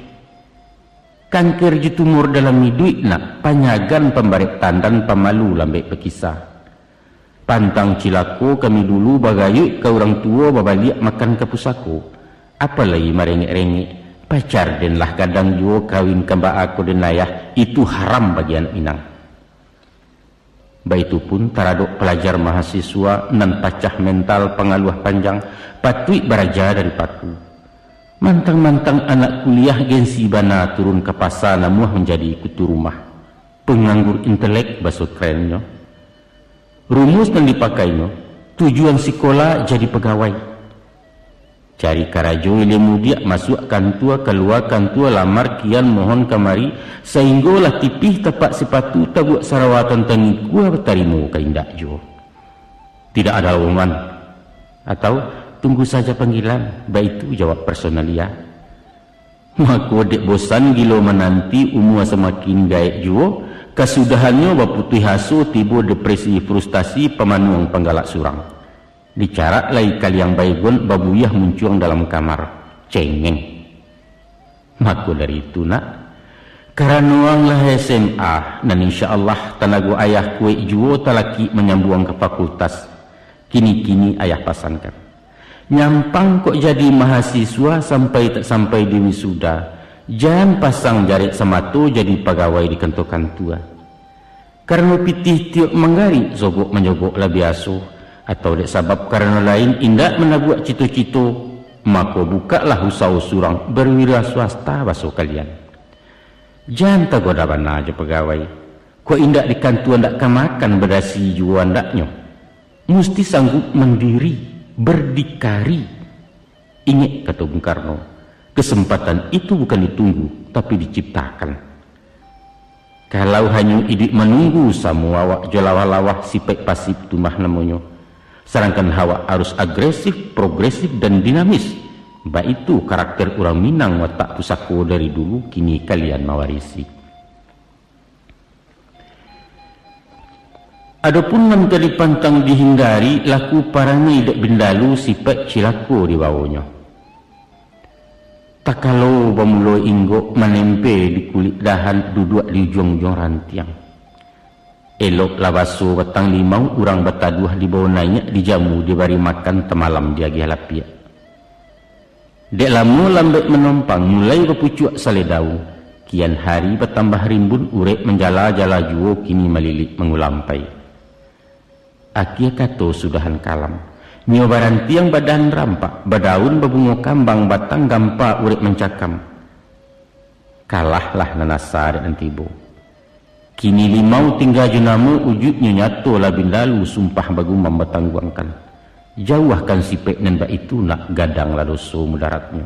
Kanker ju tumor dalam hidup nak panyagan pembarik tandan pamalu lambek berkisah. Pantang cilako kami dulu bagayuk ke orang tua babaliak makan ke pusako. Apalagi merengek-rengek. Pacar den lah kadang juo kawin kembak aku den ayah itu haram bagi anak Minang. Baitu pun taradok pelajar mahasiswa nan pacah mental pengaluh panjang patui baraja dari paku. Mantang-mantang anak kuliah gensi bana turun ke pasar namuah menjadi kutu rumah. Penganggur intelek bahasa kerennya. Rumus yang dipakainya tujuan sekolah jadi pegawai. Cari karajo ilmu dia masuk kantua keluar kantua lamar kian mohon kamari sehinggalah tipih tepat sepatu tabuk sarawatan tangi gua bertarimu ke indak jo. Tidak ada lowongan atau tunggu saja panggilan, baik itu jawab personalia. Maka dek bosan gilo menanti umur semakin gaek jo, kesudahannya baputih hasu tiba depresi frustasi pemanuang penggalak surang. Dicarak lai kaliang baygon babuyah muncul dalam kamar cengeng. Maka dari itu nak karanuanglah SMA dan insyaallah tanago ayah kue juo talaki menyambuang ke fakultas. Kini-kini ayah pasankan nyampang kok jadi mahasiswa sampai tak sampai di wisuda. Jangan pasang jarik samato jadi pegawai di kentokan tua. Karena pitih tiok menggari sogok menjogok lebih asuh. Atau dek sabab karena lain indak menabuak cito-cito, maka bukalah usaha surang berwira swasta baso kalian. Jangan tagoda bana aja pegawai. Kok indak di kantuan dak kamakan berdasi juan daknyo. Mesti sanggup mendiri, berdikari. Ingat kata Bung Karno, kesempatan itu bukan ditunggu tapi diciptakan. Kalau hanya hidup menunggu semua awak jolawah-lawah sipek pasif tumah namanya. Sedangkan hawa harus agresif, progresif dan dinamis. Ba itu karakter orang Minang watak pusako dari dulu, kini kalian mawarisi. Adapun menteri pantang dihindari, laku parangai dek bendalu sifat cilako di bawahnya. Tak kalau bamulo inggo menempe di kulit dahan duduk di ujung-ujung rantiang. Elok labaso batang limau urang bataduah di bawah naik dijamu dibari makan temalam dia gihalapia. Dek lamu lambat menompang mulai berpucuk saledau. Kian hari bertambah rimbun urek menjala-jala juo kini melilit mengulampai. Akia kato sudahan kalam. Nyo barantiang badan rampak, badaun babungo kambang batang gampa urip mencakam. Kalahlah nanasa dan tibo. Kini limau tinggal junamu ujudnya nyato labin lalu sumpah bagumam batangguangkan. Jauhkan sipek nan ba itu nak gadang ladoso mudaratnya.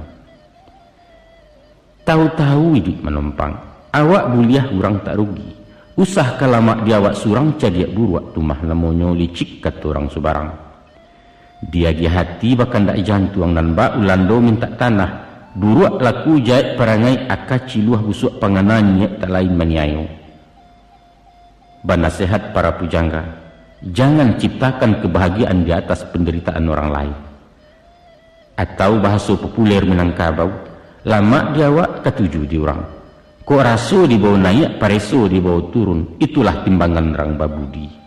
Tahu-tahu hidup menompang, awak buliah urang tak rugi. Usah kalamak diawak surang cadiak buruak tumah namonyo licik kata orang subarang. Dia gi hati bahkan dak jantuang nan ba ulando minta tanah buruak laku jait parangai akaci luah busuk panganannya tak lain maniayo. Banasehat para pujangga, jangan ciptakan kebahagiaan di atas penderitaan orang lain. Atau bahasa populer Minangkabau, lama diawak ketujuh di orang. Kok raso di bawah naik, pareso di bawah turun, itulah timbangan orang babudi.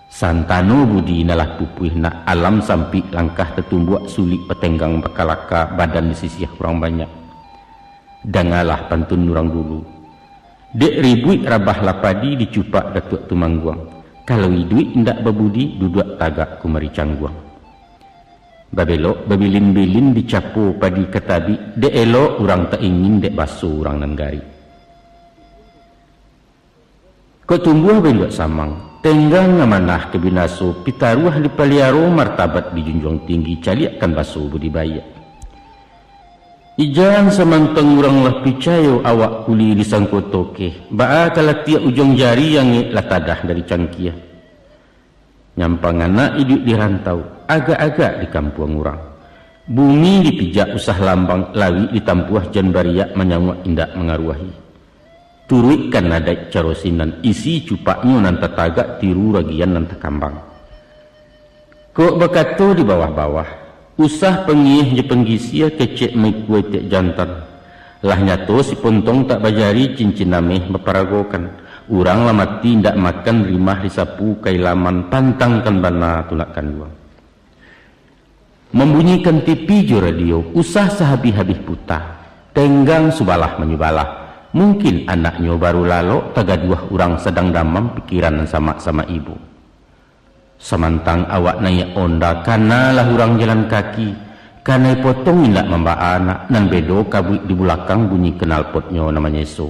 Santano budi nalah pupuih nak alam sampai langkah tetumbuak sulit petenggang bakalaka badan disisiah kurang banyak. Dangalah pantun orang dulu. Dek ribuit rabah lapadi dicupak datuk tumangguang. Kalau hiduit indak babudi duduk tagak kumari cangguang. Babelok babilin-bilin dicapu padi ketabi. Dek elok orang tak ingin dek basuh orang nanggari. Kau tumbuh belok samang. Tenggang ngamanah kebinaso pitaruah di paliaro martabat dijunjung tinggi caliakan baso budibaya. Ijang samantang urang lah picayo awak kuli disangkotoke. Baa kalatia ujung jari yang latadah dari cangkia. Nyampang anak hidup di rantau, agak-agak di kampung urang. Bumi dipijak usah lambang lawi ditampuah jan bariak menyangwak indak mengaruahi. Turuikan nadai carosinan isi cupaknya nan tatagak tiru ragian nan takambang. Kok bakato di bawah-bawah usah pengih je penggisia kecek mai kue tiak jantan. Lah nyato si pontong tak bajari cincin nameh beparagokan. Urang lah mati ndak makan rimah disapu kailaman pantangkan bana tulakan duang. Membunyikan TV jo radio usah sehabis-habis putah. Tenggang subalah menyubalah. Mungkin anaknya baru lalu tagaduah orang sedang damam pikiran sama-sama ibu. Samantang awak naik onda karena lah orang jalan kaki. Karena potong indak membawa anak nan bedo kabuik di belakang bunyi knalpotnya namanya so.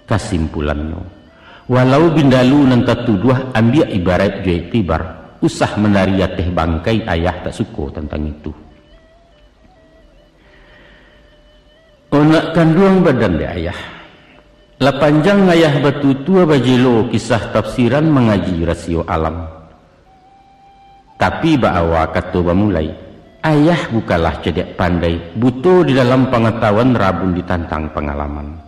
Kesimpulannya, walau bindalu nan tatuduah ambil ibarat juai tibar, usah menaria teh bangkai ayah tak suko tentang itu. Onak kanduang badan di ayah. La panjang ayah batu tua bajelo kisah tafsiran mengaji rasio alam. Tapi baawa kata bamulai, ayah bukalah cedek pandai, butuh di dalam pengetahuan rabun ditantang pengalaman.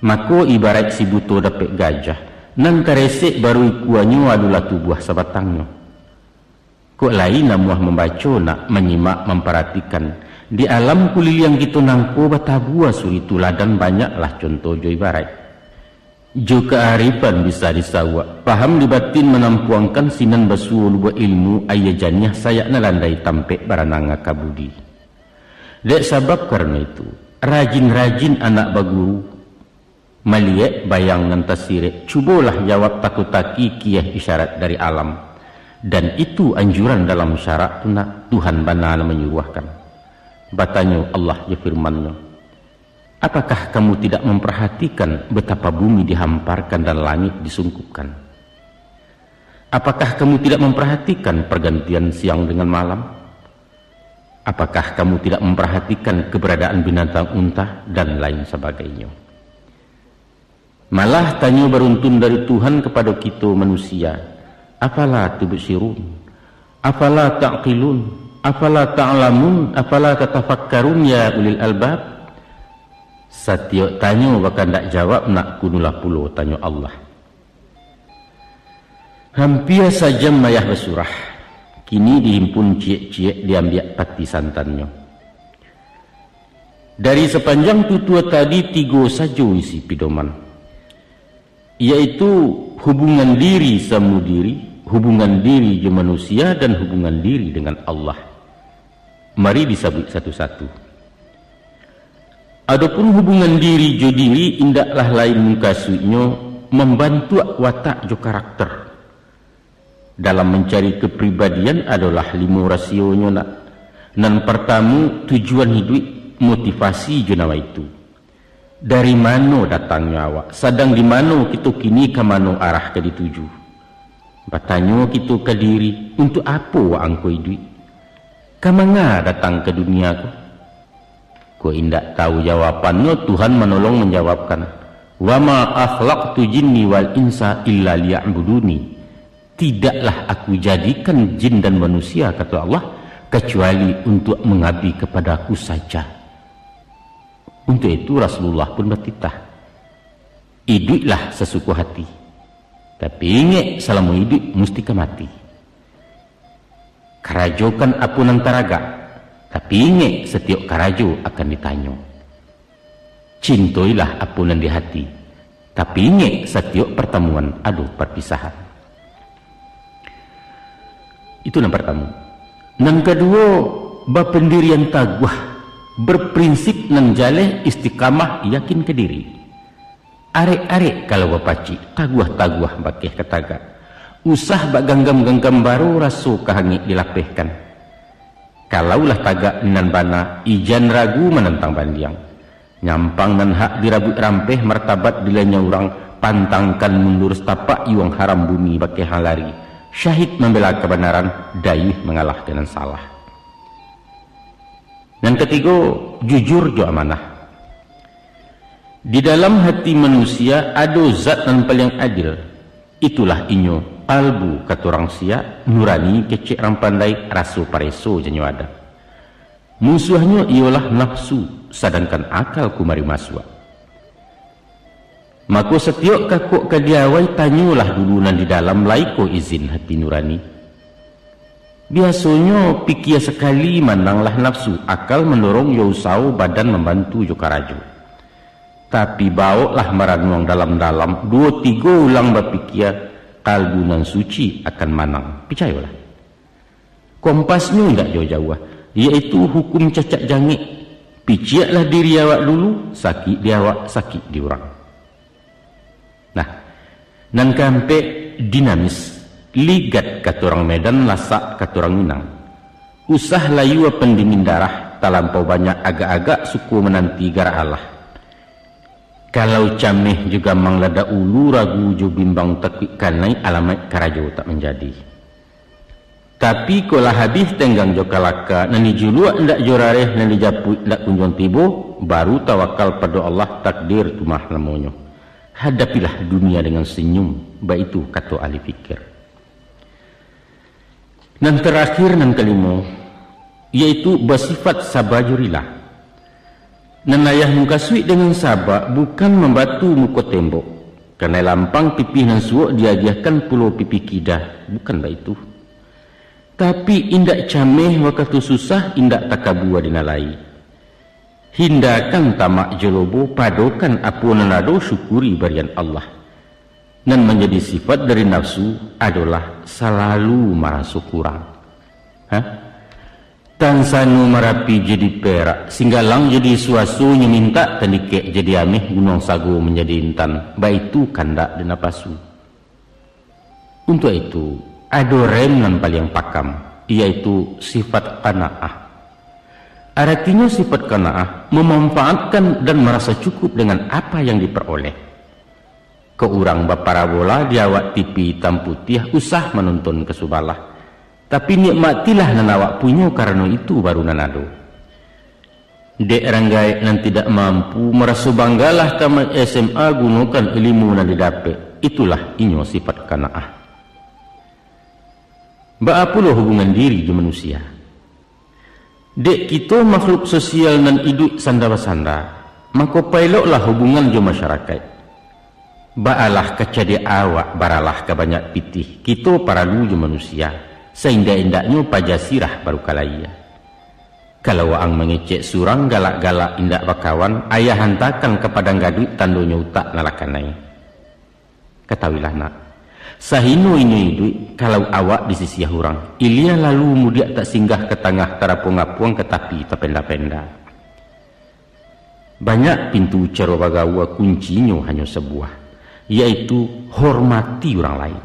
Mako ibarat si butuh dapat gajah, nan karesek baru ikuannya adalah tubuh sabatangnya. Kok lain namuah membaca nak menyimak memperhatikan. Di alam kulil yang kita nangko batabua suri tuladan banyaklah contoh jo ibarat. Jo kearifan bisa disawak. Paham di batin menampuangkan sinan basuh luba ilmu ayajaniah saya nalandai tampek barananga kabudi. Dek sabab karena itu, rajin-rajin anak baguru melihat bayang ngantasire, cubalah jawab takutaki kiyah isyarat dari alam. Dan itu anjuran dalam syarat tunak Tuhan bana menyuruhkan. Batanya Allah ya firman-Nya, apakah kamu tidak memperhatikan betapa bumi dihamparkan dan langit disungkupkan? Apakah kamu tidak memperhatikan pergantian siang dengan malam? Apakah kamu tidak memperhatikan keberadaan binatang unta dan lain sebagainya? Malah tanya beruntun dari Tuhan kepada kita manusia, afala tubsirun, afala ta'qilun. Afala ta'lamun, afala tatafakkarun ya ulil albab. Satiok tanyo bahkan tak jawab nak kunulah pulo tanyo Allah. Hampir saja mayah bersurah, kini dihimpun ciek-ciek diambil pati santannya. Dari sepanjang tutua tadi tiga saja isi pidoman, yaitu hubungan diri sama diri, hubungan diri je manusia dan hubungan diri dengan Allah. Mari disebut satu-satu. Adapun hubungan diri jo diri indaklah lain mengkasuinya membantu watak jo karakter. Dalam mencari kepribadian adalah 5 rasionya nak. Nan pertama tujuan hidup, motivasi jo nawa itu. Dari mana datangnya awak? Sedang di mana kita kini ke mana arah ke dituju? Bertanya kita ke diri, untuk apa awak angko hidup? Kamanga datang ke dunia ku? Ku indak tahu jawabannya, Tuhan menolong menjawabkan. Wa ma akhlaqtu jinni wal insa illa liya'buduni. Tidaklah aku jadikan jin dan manusia, kata Allah, kecuali untuk mengabdi kepadaku saja. Untuk itu Rasulullah pun bertitah, hiduplah sesuku hati, tapi ingat selama hidup mesti mati. Karajokan apunan taraga, tapi ingat setiap karajo akan ditanya. Cintoilah apunan di hati, tapi ingat setiap pertemuan ada perpisahan. Itu yang pertama. Yang kedua, berpendirian taguh, berprinsip nan jaleh istiqamah yakin ke diri. Arek-arek kalau bapaci taguh-taguh bakeh ketaga. Usah bak ganggam-ganggam baru rasu kahangit dilapehkan. Kalaulah tagak nan bana ijan ragu menentang bandiang. Nyampang nan hak dirabut rampeh martabat dilanya orang pantangkan mundur setapak iwang haram bumi bakeh halari. Syahid membela kebenaran, dayuh mengalah dengan salah. Yang ketiga, jujur jo amanah. Di dalam hati manusia ada zat yang paling adil. Itulah inyo albu kata orang sia, nurani kecek rampandai, rasu pareso janyo ada. Musuhnya ialah nafsu, sedangkan akal kumari maswa. Maka setiap kakuk kadiawai tanyalah dulu nan di dalam laiko izin hati nurani. Biasanya pikir sekali mandanglah nafsu, akal mendorong yo usau badan membantu jo karajo. Tapi bawalah merenung dalam-dalam 2-3 ulang berpikir, kalbu nan suci akan manang. Percayalah. Kompasnya tidak jauh-jauh, yaitu hukum cacak jangik. Piciaklah diri awak dulu, sakit di awak, sakit di orang. Nah, nan kampe dinamis, ligat kata orang Medan, lasak kata orang Minang. Usah layu pendingin darah, talampau banyak agak-agak suku menanti gara Allah. Kalau cameh juga manglada ulu ragu jo bimbang takwik kanai alamat karajo tak menjadi. Tapi kalau habis tenggang jo kalaka nani julua ndak jorareh nani japut ndak kunjung tibo, baru tawakal pada Allah takdir tumah lamonyo. Hadapilah dunia dengan senyum, baik itu kata ahli fikir. Dan terakhir dan kelima, yaitu bersifat sabajurilah. Nanayah muka suik dengan sabar bukan membatu muka tembok. Kerana lampang pipih dan suak diagiahkan pulau pipih kidah. Bukan baik itu. Tapi indak cameh waktu susah indak takabua dinalai. Hindakan tamak jelobo padokan apa nanado syukuri barian Allah. Dan menjadi sifat dari nafsu adalah selalu merasa kurang. Tansanu merapi jadi perak, singgalang jadi suasunya minta tandike jadi amih gunung sagu menjadi intan, baik itu kandak dan napasu. Untuk itu ada rem yang paling pakam, yaitu sifat qanaah. Artinya sifat qanaah memanfaatkan dan merasa cukup dengan apa yang diperoleh. Ke urang baparabola diawak TV hitam putih usah menonton kesubalah. Tapi nikmatilah nan awak punya karena itu baru nanado. Dek ranggai nan tidak mampu merasa banggalah tamat SMA gunakan ilmu nan didapat. Itulah inyo sifat qanaah. Baapulah hubungan diri di manusia. Dek kita makhluk sosial nan hidup sanda-sanda, maka pailoklah hubungan jo masyarakat. Baalah kecadi awak baralah ke banyak pitih, kita para luju manusia, seindak-indaknya pajasirah baru kalaya. Kalau ang mengecek surang galak-galak indak bakawan, ayah hantakan kepada gaduit tandonya utak nalakanai. Ketahuilah nak, sahino ini duit kalau awak di sisi hurang, ilia lalu mudia tak singgah ke tengah terapuang-apuang ke tapi terpenda-penda. Banyak pintu cara bagawa kuncinya hanya sebuah, yaitu hormati orang lain.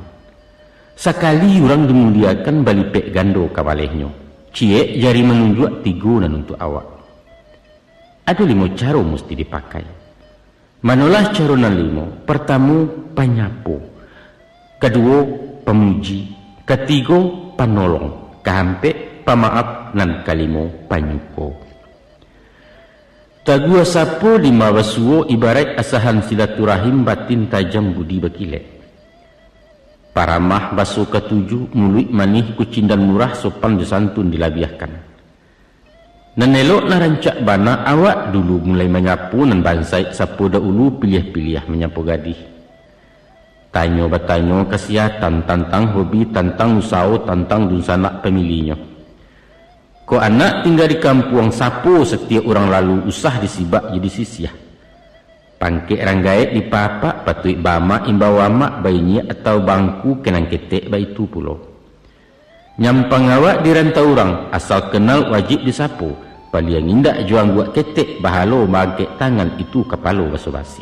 Sekali orang dimuliakan balipek gando kabalehnya, cie jari menunjuk tiga dan untuk awak. Ada 5 cara mesti dipakai. Manalah cara nan 5? Pertama, penyapu. Kedua, pemuji. Ketiga, penolong. Kehampe, pemaaf. Dan kelima, penyuko. Tagua sapo lima basuo ibarat asahan silaturahim batin tajam budi bakilek. Paramah baso ketujuh mulut manih kucing dan murah sopan disantun dilabiahkan. Nan elok na rancak bana awak dulu mulai menyapu nan bansai sapo dahulu pilih-pilih menyapu gadih. Tanyo batanyo kesihatan tantang hobi tantang usaha tantang dunsanak pemilihnya. Ko anak tinggal di kampung sapo setiap orang lalu usah disibak jadi sisiah. Pangkek ranggait di papak patuik bama imbawama bayinya atau bangku kenang ketek bayi itu pulo. Nyampang awak di rantau orang asal kenal wajib disapu. Paliang indak juang buat ketek bahalo magek tangan itu kepalo basa-basi.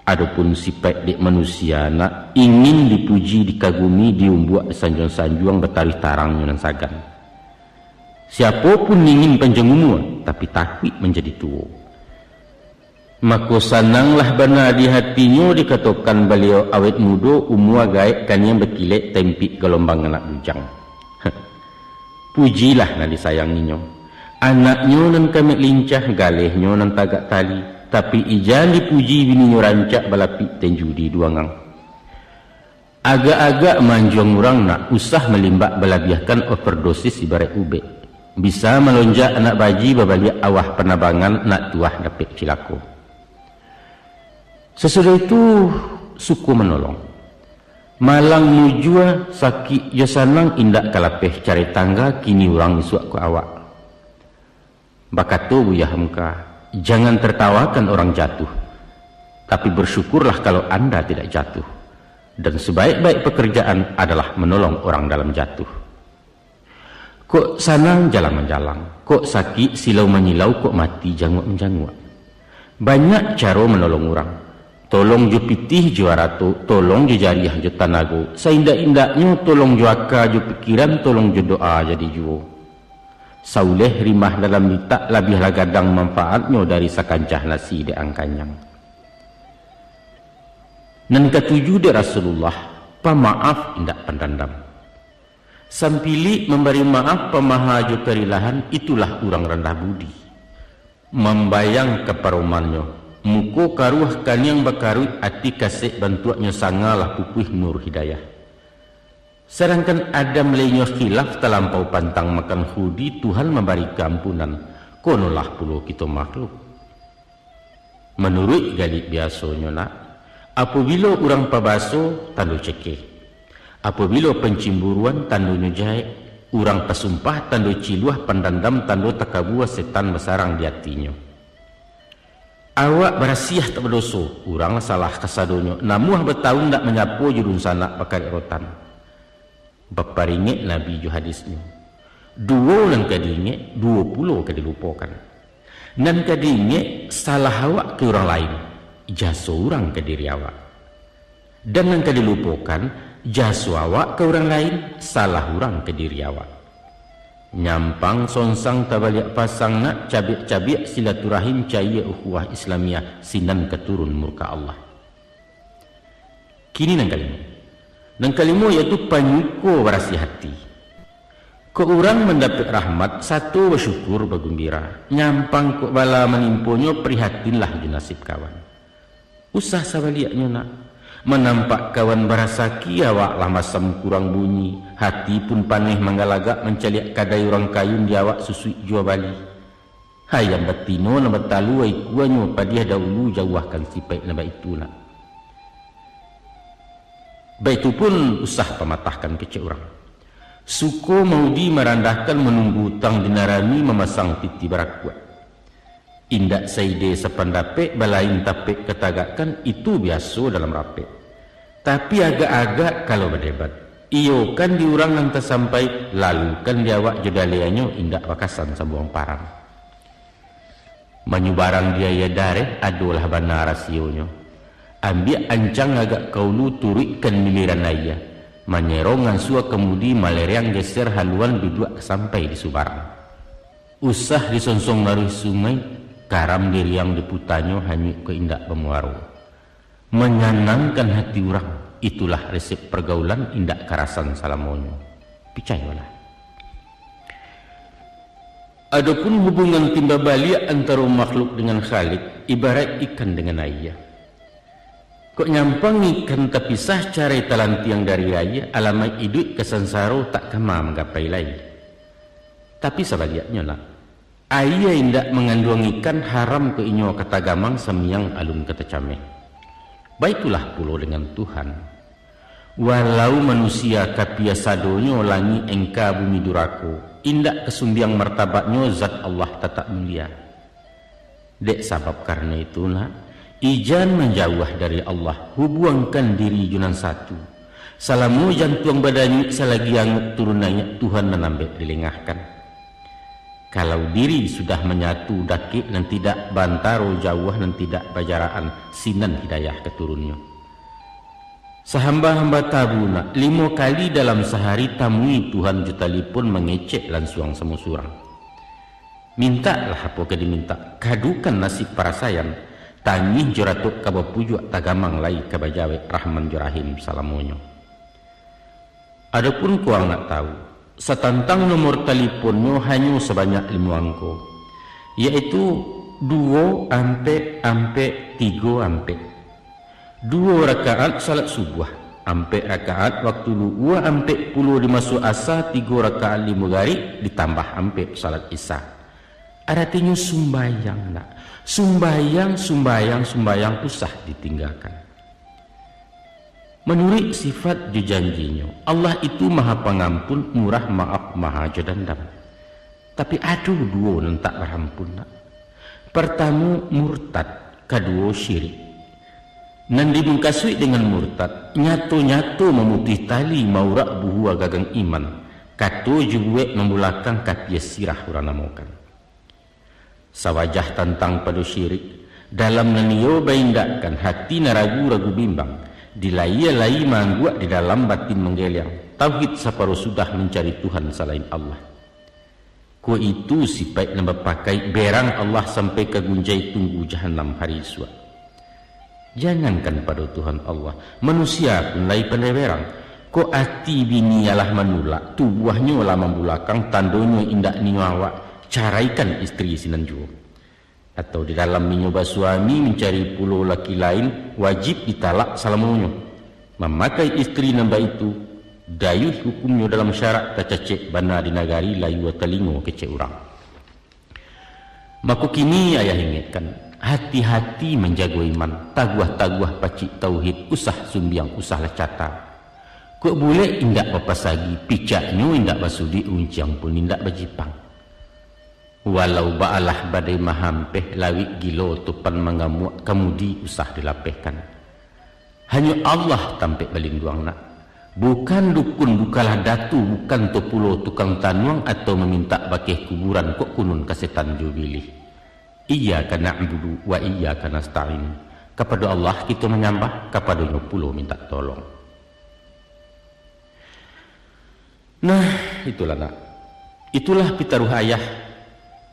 Adapun sifat dek manusia nak ingin dipuji dikagumi diumbuak sanjuang-sanjuang bertarih tarangnya dan sagan. Siapapun ingin panjang umur tapi takut menjadi tua. Maka sananglah benar di hatinya dikatakan beliau awet muda umur gaib kan yang berkilat tempik gelombang anak bujang. Pujilah nak disayanginya. Anaknya nan kami lincah galehnya nan tagak tali. Tapi ijan dipuji bininya rancak balapik tenjudi duangang. Agak-agak manjuang orang nak usah melimbak balabiahkan overdosis ibarat ubek. Bisa melonjak anak baji babaliak awah penabangan nak tuah dapet cilako. Sesudah itu suku menolong. Malang mujua sakit jasanang indak kalapeh cari tangga kini orang isuak ku awak. Bakatu buyah muka. Jangan tertawakan orang jatuh, tapi bersyukurlah kalau Anda tidak jatuh. Dan sebaik-baik pekerjaan adalah menolong orang dalam jatuh. Kok sanang jalan menjalang, kok sakit silau menyilau, kok mati jangwak menjangwak. Banyak cara menolong orang. Tolong jo pitih jo arato, tolong jo jariah jo tanago. Seindak-indaknya tolong jo aka jo pikiran, tolong jo doa jadi juo. Sauleh rimah dalam litak labihlah gadang manfaatnya dari sakancah nasi di angkanyang. Nan ketujuh di Rasulullah, pemaaf indak pendendam. Sampili memberi maaf pemahaju kerilahan itulah orang rendah budi. Membayang keparomannya, muko karuh kan yang bakaruh ati kasih bantuannya sangalah pupuh nur hidayah. Sedangkan ada melainnya khilaf terlampau pantang makan hudi, Tuhan memberi keampunan. Konolah puluh kita makhluk. Menurut galik biasanya nak, apabila orang pabaso tanda cekeh, apabila pencimburuan tanda nyujai, orang pesumpah tanda ciluah pandandam tanda takabua setan besarang di hatinya. Awak berasiah tak berdosa, orang salah kasadonya, namuah bertahun tak menyapu jurun sanak pakai rotan. Baparingit Nabi ju hadisnya. 2 nan kadinge 20 kadilupakan. Nan kadinge salah awak ke orang lain, jasa orang ke diri awak. Dan nan kadilupakan jasa awak ke orang lain, salah orang ke diri awak. Nyampang sonsang tabaliak pasang nak cabik-cabik silaturahim cahaya ukhuwah Islamiyah sinan keturun murka Allah. Kini nan kalima. Dan kalimu yaitu penyuko berasi hati. Kau orang mendapat rahmat, satu bersyukur bergembira. Nyampang kok bala menimpunya prihatinlah di nasib kawan. Usah sabaliaknya nak. Menampak kawan berasaki awak lah masam kurang bunyi, hati pun paneh manggalaga mencaliak kadai orang kayun di awak susui jua bali. Hayam batino na batalu ay kuanyo padiah dahulu jauhkan sipai na itu nak. Baitu pun usah pematahkan kecek orang. Suko maudi merandahkan menunggu utang dinarami memasang titi berakuat. Indak saide sepandapek balain tapek ketagakan itu biasa dalam rapek. Tapi agak-agak kalau berdebat. Iyo kan diurang nanti sampai lalu kan diawak jodalianyo indak wakasan sabuang parang. Menyubarang dia ya dareh adalah benar rasionyo. Ambil ancang agak kaulu turikan miliran ayah. Menyerongan sua kemudi maleriang geser haluan bidua sampai di Subarang. Usah disonsong naruh sungai, karam diri yang diputanyo hanyut ke indak pemuaro. Menyenangkan hati orang, itulah resep pergaulan indak karasan salamonyo. Picayolah. Adapun hubungan timba balik antara makhluk dengan Khalik ibarat ikan dengan ayah. Kok nyampang ikan terpisah cara talantiang dari ayah, alamai hidup kesansaro tak kama menggapai lain. Tapi sebaliknya lah, ayah indak mengandung ikan haram ke inyo kata gamang semiang alun kata cameh. Baikulah pula dengan Tuhan. Walau manusia kapiasadonyo langi engka bumi durako, indak kesumbiang martabatnyo zat Allah tetap mulia. Dek sabab karena itulah ijan menjauh dari Allah, hubungkan diri junan satu. Salamu jantung badannya selagi angut turunannya Tuhan menambah dilengahkan. Kalau diri sudah menyatu dakik dan tidak bantaro jauh dan tidak bajaraan sinan hidayah keturunnya. Sehamba-hamba tabuna 5 kali dalam sehari tamui Tuhan jutalipun mengecek lansuang semusurang. Mintalah apa ke diminta, kadukan nasib para sayang. Tangih joratuk kabapujua tagamang lai kabajawe rahman jorahim salamonyo. Adapun kuang nak tahu, setantang nomor teleponnya hanya sebanyak 5 angka, yaitu 2 ampe 3 ampe. 2 rakaat salat subuh, ampe rakaat waktu 2 ampe 10 dimasuk asa, 3 rakaat 5 gari ditambah ampe salat isya. Artinya sumbayang nak. Sumbayang usah ditinggalkan. Menurut sifat dijanjinya, Allah itu maha pengampun, murah maaf, maha jadandam. Tapi aduh 2 yang tak berampun nak. Pertama murtad, kedua syirik. Nan dibungkasui dengan murtad, nyatu-nyatu memutih tali maurak buhua gagang iman. Kato jubuek membulakang katia sirah urang namokan. Sawajah tentang pada syirik dalam nanio baindakan hati naragu-ragu bimbang dilai-lai mangguak di dalam batin menggeliang tauhid saparuh sudah mencari Tuhan selain Allah. Ku itu sifat yang berpakai berang Allah sampai ke gunjai tunggu jahanam hari iswa. Jangankan pada Tuhan Allah, manusia pun lai pandai berang. Ko ati bini ialah menulak, tubuhnya lah membulakang, tandonyo indak niawak. Caraikan istri sinanju. Atau di dalam menyoba suami mencari pulau laki lain, wajib ditalak salamonyo. Memakai istri nambah itu, dayuh hukumnya dalam syarat tacacek bana di nagari layu telingo kecek orang. Maka kini ayah ingatkan, hati-hati menjaga iman, taguah-taguah pacik tauhid, usah sumbiang, usah lecata. Kok boleh indak papasagi, picaknya indak basudi, unciang pun indak bajipang. Walau ba'alah badai mahampeh lawik gilo tupan mengamuk kemudi usah dilapehkan. Hanya Allah tampik balingduang nak. Bukan dukun, bukalah datu, bukan topulo tukang tanuang atau meminta bakih kuburan kok kunun kasetan jubilih. Iyyaka na'budu wa iyyaka nasta'in. Kepada Allah kita menyembah, kepada pulo minta tolong. Nah, itulah nak. Itulah pitaruh ayah.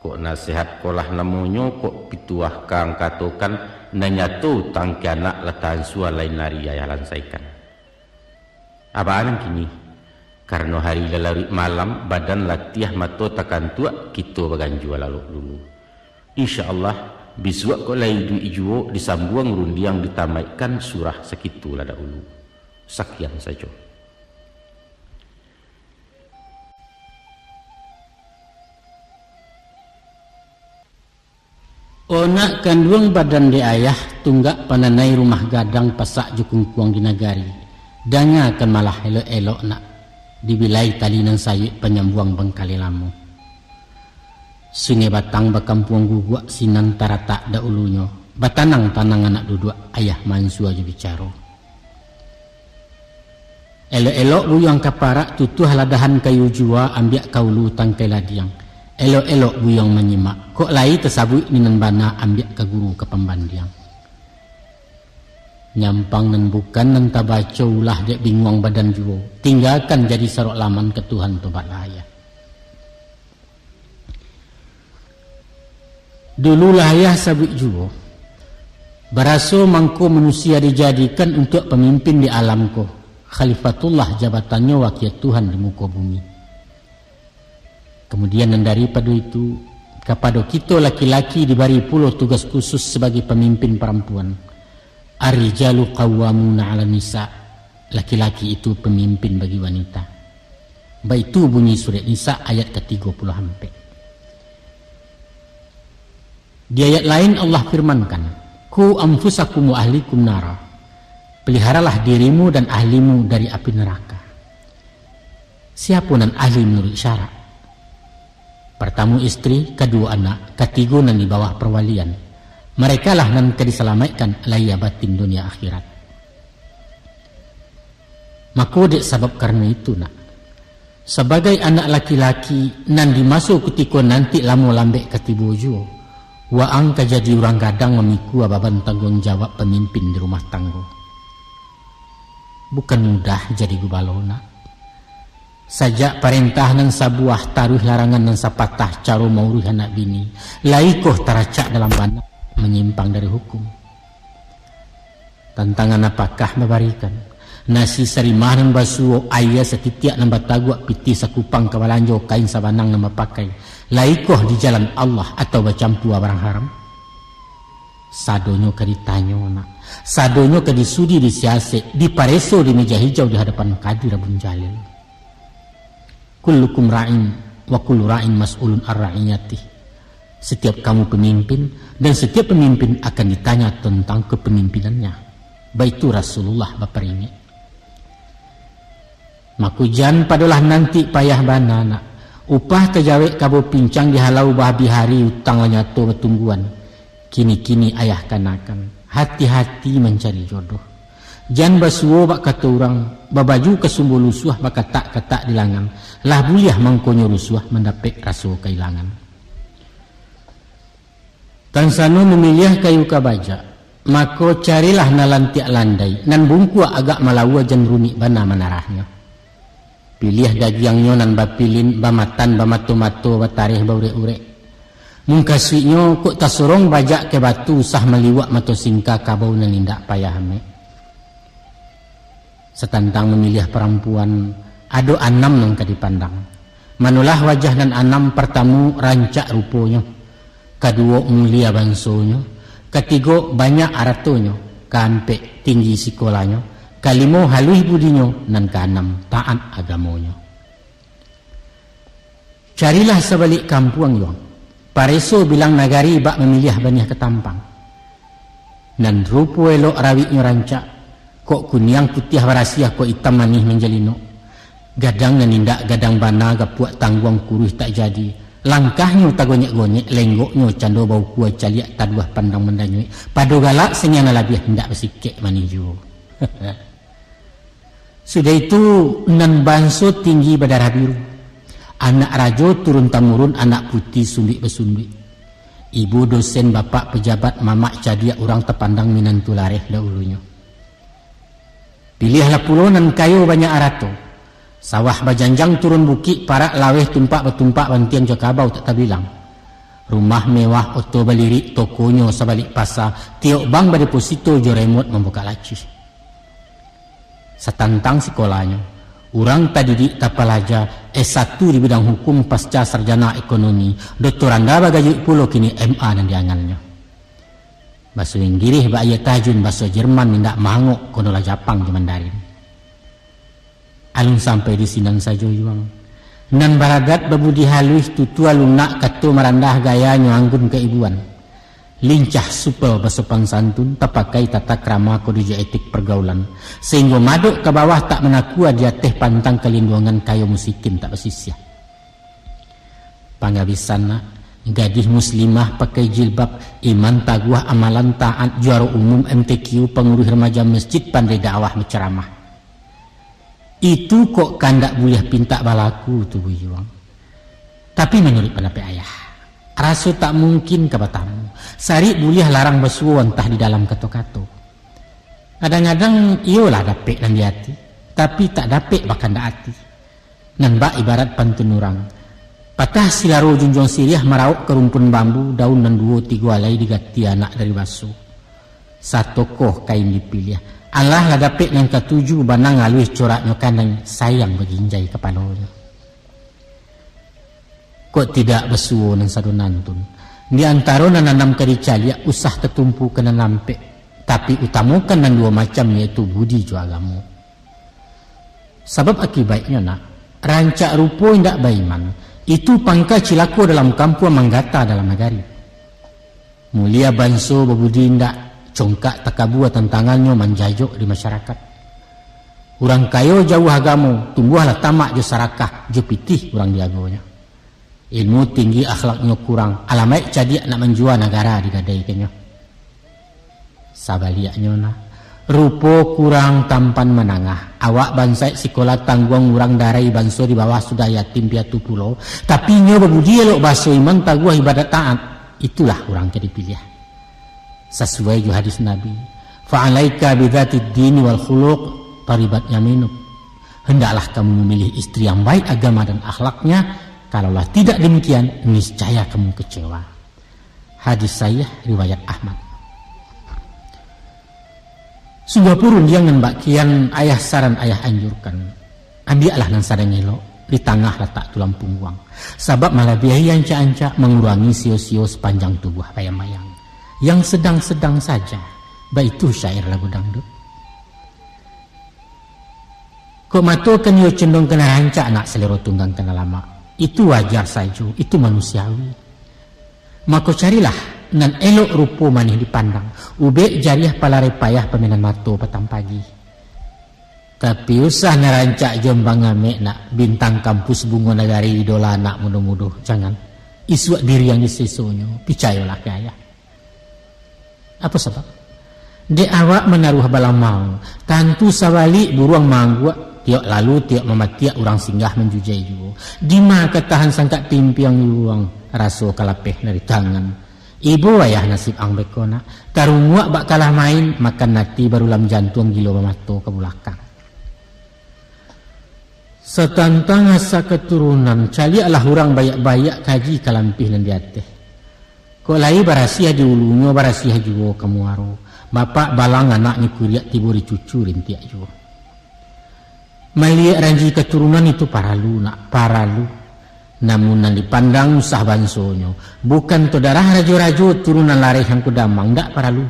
Kok nasihat kolah namonyo kok pituah kang katokan nanyato tangki anak letahan sua lain nari ayah lansaikan. Apaan kini? Karena hari lalari malam badan latiah mato takan tua kita baganjua lalu dulu. InsyaAllah Bisuak ko lay du ijuo disambuang rundiang ditamaikan surah sekitu lada ulu. Sekian saja. Onak kanduang badan di ayah tunggak pananai rumah gadang pasak jukung kuang di nagari. Danga akan malah elok-elok nak dibilai talinan sayuk penyambuang bengkali lamu. Sungai batang bakampuang guguk sinan taratak da ulunya. Batanang tanang anak duduk ayah mansu aja bicara. Elok-elok buyang kaparak tutuh ladahan kayu jua ambiak kaulu tangkai ladiang. Elok-elok buyang menyimak. Kok lai tersabut ninan bana ambiak ke guru ke pembandiang. Nyampang nan bukan nan tabaco ulah dek bingung badan juo. Tinggalkan jadi sarok laman ke Tuhan tobat laya. Dulu layah sabut juo. Baraso mangko manusia dijadikan untuk pemimpin di alamko. Khalifatullah jabatannya wakil Tuhan di muka bumi. Kemudian daripada itu, kepada kita laki-laki diberi pula tugas khusus sebagai pemimpin perempuan. Ar-rijalu qawwamuna 'ala nisa. Laki-laki itu pemimpin bagi wanita. Baik itu bunyi surat Nisa ayat ke-30 hampir. Di ayat lain Allah firmankan, "Ku anfusakum wa ahlikum nara." Peliharalah dirimu dan ahlimu dari api neraka. Siapa nan ahli menurut syarat? Pertama istri, kedua anak, ketiga nan di bawah perwalian. Mereka lah nan diselamatkan laya batin dunia akhirat. Maka dek sebab karena itu nak, sebagai anak laki-laki nan dimasuk ketika nanti lama lambek ketibu juo, waang jadi orang gadang memiku ababan tanggung jawab pemimpin di rumah tangga. Bukan mudah jadi gubalona. Sajak perintah nan sabuah taruh larangan nan sapatah caro mauruh anak bini. Laikoh teracak dalam bana menyimpang dari hukum. Tantangan apakah memberikan? Nasi serimah nan basuo ayah setitiak nan batagua piti sakupang kawalanjo kain sabanang nan pakai. Laikoh di jalan Allah atau bacampua barang haram? Sadonyo ke ditanyo nak. Sadonyo ke disudi disiasik. Dipareso di meja hijau di hadapan Kadi Rabun Jalil. Kullukum ra'in wa kullu ra'in mas'ulun ar-ra'iyati. Setiap kamu pemimpin dan setiap pemimpin akan ditanya tentang kepemimpinannya. Baitu Rasulullah baperingi. Makujan padalah nanti payah banana. Upah terjawek kabo pincang dihalau bahabi hari utang nyato betungguan. Kini-kini ayah kanakan. Hati-hati mencari jodoh. Jan basuo bak kata orang, babaju kesumbu lusuah bak katak-katak di langan. Lah buliah mangkonyo lusuah mendapat raso kehilangan. Tansano memilih kayu kabaja, maka carilah nalantiak landai, nan bungkua agak malawa jan runi bana manarahnya. Pilih dagingnya nan bapilin, bamatan, bamato-mato, batarih baure-ure. Mungkaswinya kok tasurong bajak ke batu sah meliwak mato singka kabau nan indak payahame. Setantang memilih perempuan, ado anam nang kadipandang. Manulah wajah dan anam pertama rancak ruponya, kedua mulia bangsonya, ketiga banyak aratonyo, keempat tinggi sekolahnya, kelima halus budinya, dan keenam taat agamonya. Carilah sebalik kampung yang pareso bilang nagari bak memilih banyak ketampang. Dan rupo elok rawitnya rancak. Kok kunyang putih warasiah kok hitam manis menjalino. Gadang dan indak gadang bana gapuak tangguang kuruh tak jadi. Langkahnya tak gonyek-gonyek, lenggoknya cando bau kuah caliak taduah pandang mendanyui. Pado galak senyana labiah hendak bersikik maniju. Sudah itu nan banso tinggi berdarah biru. Anak rajo turun tamurun anak putih sundik besundik. Ibu dosen bapak pejabat mamak cadia orang terpandang minantu lareh dahulunya. Pilihlah pulau nan kayu banyak arato. Sawah bajanjang turun bukit parak laweh tumpak betumpak bantian jokabau tak terbilang. Rumah mewah oto balirik tokonya sebalik pasar. Tiok bang berdeposito jo remote membuka laci. Setantang sekolahnya. Orang tak didik tak pelajar S1 di bidang hukum pasca sarjana ekonomi. Doktoranda bagajuk pulau kini MA dan diangannya. Baso Inggris ba ayat tajun baso Jerman mindak mangok kono la Japang di Mandarin. Alun sampai di sinan sajo yuang. Nan baragat babudi halus tutua lunak katu marandah gaya nyanggun keibuan. Lincah supel bersopan santun tapakai tata krama kodija etik pergaulan sehingga maduk ke bawah tak menakua dia teh pantang kelindungan kayu musikin tak bersisya. Pangabisana gadis muslimah pakai jilbab iman taguah amalan taat juara umum MTQ pengurus remaja masjid pandai dakwah menceramah. Itu kok kandak boleh pinta balaku tu bujuang. Tapi menurut pendapat ayah rasu tak mungkin kebatamu. Sari boleh larang besuo entah di dalam kato-kato. Kadang-kadang iyalah dapet nan di hati, tapi tak dapet bahkan dak hati. Nan bak ibarat pantun orang. Patah silaro junjung siriah marauk ke rumpun bambu, daun dan 2-3 alai digati anak dari baso. Satu koh kain dipilih. Allah lah dapet nan ketujuh banang alus corak nyokanang sayang berginjai kepalanya. Kok tidak besuo nan sadunantun. Di antara nanam kericaliak usah tertumpu kena nampek, tapi utamakan nan 2 macam yaitu budi jo agamu. Sebab akibatnya nak rancak rupo indak baiman itu pangka cilako dalam kampung manggata dalam negari. Mulia banso berbudi indak congkak takabua tantangannya manjajok di masyarakat. Urang kayo jauh agamu tumbuhlah tamak jo sarakah jo pitih urang diagonya. Ilmu tinggi akhlaknya kurang alamai jadi nak menjual negara digadaikannya. Sabaliaknya na rupo kurang tampan menangah awak bansai sekolah tangguang urang darai banso di bawah sudah yatim piatu pulau tapi nyo berbudi elok baso iman taguah ibadat taat itulah urang jadi pilih sesuai ju hadis Nabi fa'alaika bidzatid din wal khuluq taribat yaminuk. Hendaklah kamu memilih istri yang baik agama dan akhlaknya. Kalaulah tidak demikian, niscaya kamu kecewa. Hadis saya riwayat Ahmad. Sungguh purun yang bakian ayah saran ayah anjurkan. Ambillah nan sadang elok, di tengah letak tulang punggung. Sebab malah biaya anca-anca mengurangi sio-sio sepanjang tubuh bayang-bayang. Yang sedang-sedang saja, baik itu syair lagu dangdut. Kok matukan yo cenderung kena rancak nak selero tunggang kena lama. Itu wajar saja, itu manusiawi. Maka carilah nan elok rupo manih dipandang. Ube jariah palare payah peminan mato petang pagi. Tapi usah narancak jombang ame nak bintang kampus bunga negari idola nak mudah-mudah. Jangan. Isuak diri yang disesonyo. Picayolah ke ayah. Apa sebab? De awak menaruh balang mau. Tantu sawali buruang mangguak. Tiok lalu tiok mematiak orang singgah menjujai juga. Dima ketahan sangkat timpiang yuang raso kalapeh dari tangan. Ibu ayah nasib ang bekona. Karumuak bak kalah main makan nati baru lam jantung gilo mamato ke belakang. Setantang asa keturunan caliaklah orang bayak-bayak kaji kalampih nan diateh. Kok lai barasiah diulunyo barasiah juga kamu aro. Bapak balang anak ni kuriak tiburi cucu rintiak juga. Melihat ranji keturunan itu paralu nak paralu. Namun nan dipandang usah bansonyo. Bukan to darah rajo-rajo turunan lareh yang kudamang ndak paralu.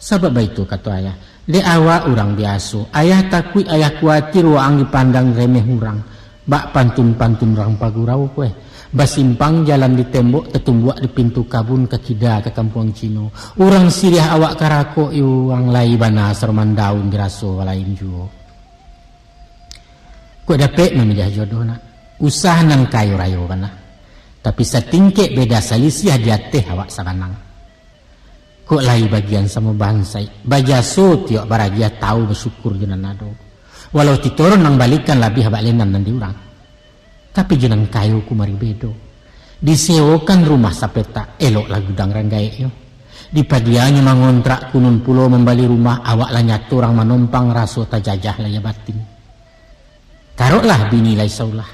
Sebab itu kata ayah. De awak orang biasa. Ayah takut ayah khawatir waang dipandang remeh urang. Bak pantun-pantun orang pagurau kue. Basimpang jalan di tembok tetumbuak di pintu kabun ke kida ke kampung Cino. Urang siriah awak karako iwang lai bana serman daun diraso lain juo. Kok dapet memilih jodoh nak. Usah nang kayu rayo kana. Tapi setingkek beda salisiah diateh awak sabanang. Kok lai bagian sama bansai. Bajaso tiok baragia tahu bersyukur jenan nado. Walau titurun nang balikan lebih habak lenan nan diurang. Tapi jenang kayu kumari bedo. Disewakan rumah sapeta elok lah gudang ranggaiknya. Di padianya mangontrak kunun pulau membali rumah awak lah nyatu orang manompang raso tajajah lah ya batin. Taruhlah binilai saulah.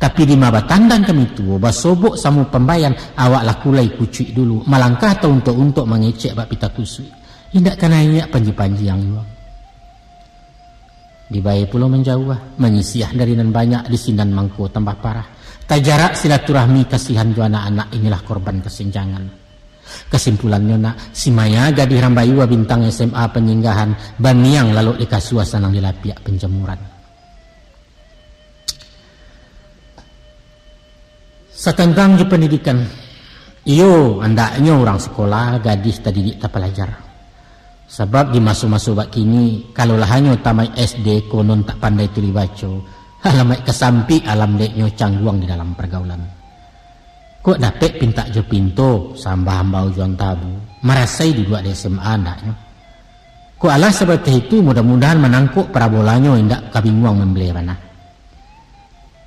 Tapi di mabatandang kami tu basobok samu pembayan awak lakulai kucuk dulu. Malangkah atau untuk mengecek bak pita kusui. Indak kena iyak panji-panji yang luang. Dibayar pulau menjauh menyisiah dari nan banyak di sinan mangko tambah parah. Tak jarak silaturahmi kasihan ju anak-anak inilah korban kesenjangan. Kesimpulannya nak, si Maya gadih Rambayua bintang SMA penyinggahan Baniang lalu dikasua sanang di lapiak penjemuran. Satengkang di pendidikan, iyo andaknya orang sekolah gadis tadi tak pelajar. Sebab di masuk-masuk bak kini, kalau lahannya tamai SD konon tak pandai tuli baca, halamai kesampi alam deknya cangguang di dalam pergaulan. Kok dapat pinta jo pinto sambah hambau juang tabu, merasai di dua SMA andaknya. Kok alah seperti itu mudah-mudahan menangkuk parabolanya indak kabinguang membeli mana.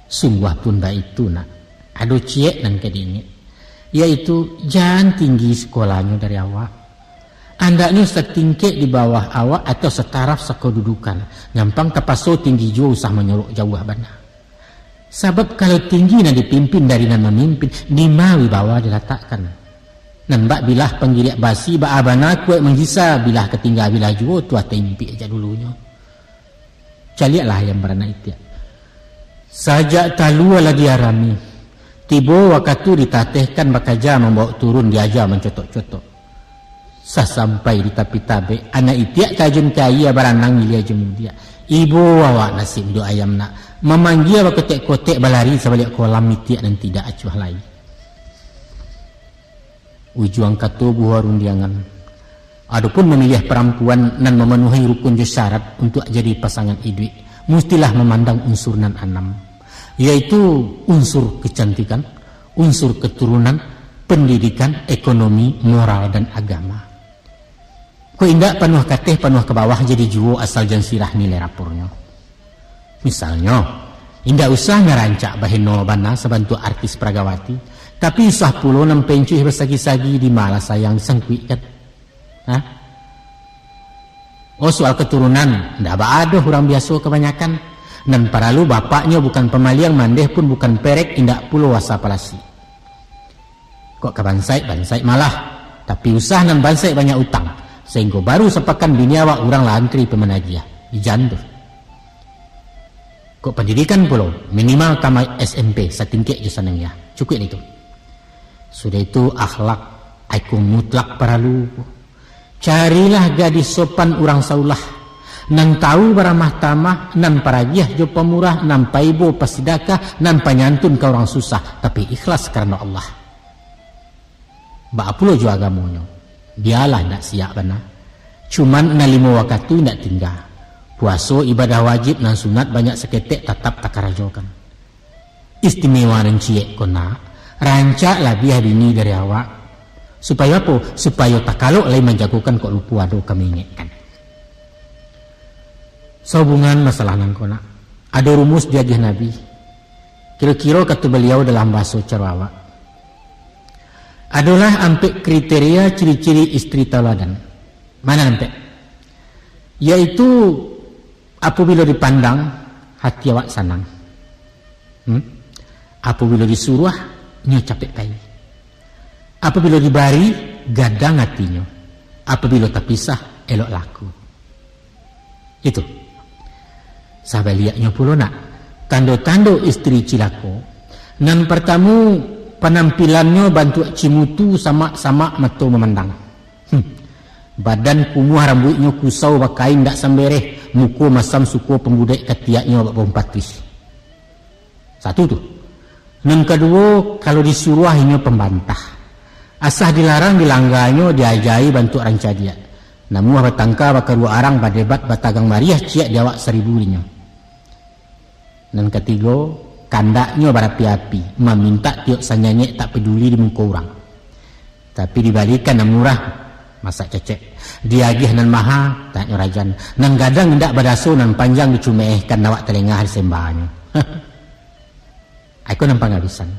Sungguh pun dah itu nak, aduh ciek dan kedingin, yaitu jangan tinggi sekolahnya dari awak. Andaknya setingkit di bawah awak atau setaraf sekedudukan. Nyampang tapaso tinggi jauh usah menyolok jauh bana. Sebab kalau tinggi nan dipimpin dari nan memimpin, di mawi bawah diletakkan. Nan bak bilah penggiliak basi bak abana kuat menggisa bilah ketinggal bilah jauh tua tempi aja dulunya. Caliaklah yang berana itu. Sajak talu ala diarami. Tibo wakatu ditatehkan bakaja membawa turun diajar mencotok-cotok. Sampai di tapi tabe anak itiak kajun kaya baranang ilia jemudia ibu awak nasib do ayam nak memanggil awak kotek-kotek balari sebalik kolam itiak dan tidak acuh lain. Ujuang katubuh warung diangan. Adapun memilih perempuan nan memenuhi rukun syarat untuk jadi pasangan hidup, mestilah memandang unsur nan enam, yaitu unsur kecantikan, unsur keturunan, pendidikan, ekonomi, moral dan agama. Kok indak penuh kateh penuh ke bawah jadi juo asal jan sirah nilai rapornya. Misalnya, indak usah ngerancak bahino bana sebantu artis pragawati, tapi usah pulo nempencuih bersagi-sagi di malah sayang sengkwi kan. Hah? Oh soal keturunan, ndak ada orang biasa kebanyakan. Dan paralu bapaknya bukan pemaliang mandeh pun bukan perek indak pulo wasa palasi. Kok ke bansai malah, tapi usah nan bansai banyak utang. Sehingga baru sepakan bini awak orang lantri pemenagiah dijandur. Kok pendidikan pulau minimal tamai SMP setingkit je sanangnya cukup itu. Sudah itu akhlak aikung mutlak paralu. Carilah gadis sopan orang saulah nan tahu beramah tamah nan paragiah jo pemurah nan paibo pasidakah nan panyantun ke orang susah tapi ikhlas karena Allah. Ba pulau jo agamonyo. Dialah ndak siap bana. Cuman na 5 waktu ndak tinggal. Puaso ibadah wajib nan sunat banyak seketek tetap takarajokan. Istimewa nan ciek kona. Rancak lah biah bini dari awak. Supaya apa? Supaya tak kalau lain menjagokan kok lupu ado kami ingatkan. Sehubungan masalah nan kona. Ada rumus diagih Nabi. Kira-kira kata beliau dalam bahasa Cerwawak. Adalah ampe kriteria ciri-ciri istri tauladan. Mana ampe? Yaitu apabila dipandang hati awak senang. Apabila disuruh nya capek kai. Apabila dibari gadang hatinya. Apabila terpisah elok laku. Itu. Sahabat lihatnya pula nak. Tando-tando istri cilako. Nan pertama penampilannya bantu cimutu sama-sama mata memandang. Badan kumuh rambutnya kusau bakain ndak sambereh, muka masam suku pembudek ketiaknya bak bompatris. Satu tu. Yang kedua, kalau disuruh hanya pembantah. Asah dilarang dilangganya diajai bantu ranca dia. Namun batangka bakal dua arang badebat batagang mariah ciak diawak 1000 linya. Dan ketiga, kandaknya berapi-api, meminta tiok sanyanyek tak peduli di muka orang. Tapi dibalikan nan murah, masa cecek. Diagih nan maha, tak nyorajan. Nan gadang ndak badaso nan panjang dicumehkan nawak telengah disembahnya. Aku nampak ngabisan.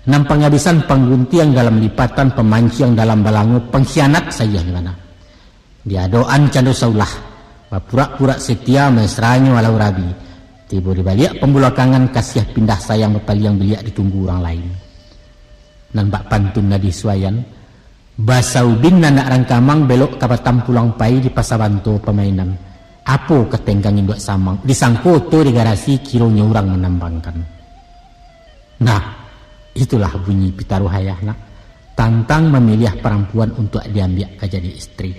Nampak ngabisan pengguntiang dalam lipatan, pemancing dalam balango, pengkhianat saja di mana. Dia doan cando saulah, pura-pura setia mesranya walau rabi. Tiba di balik pembulakangan kasih pindah sayang berpaliang beliak ditunggu orang lain. Nan bak pantun nadi suayan. Basau bin nanak rangkamang belok kapatam pulang pai di pasabanto pemainan. Apo ketenggangin dua samang. Disangkoto di garasi kironya orang menambangkan. Nah, itulah bunyi pitaruh hayah nak. tantang memilih perempuan untuk diambil jadi istri.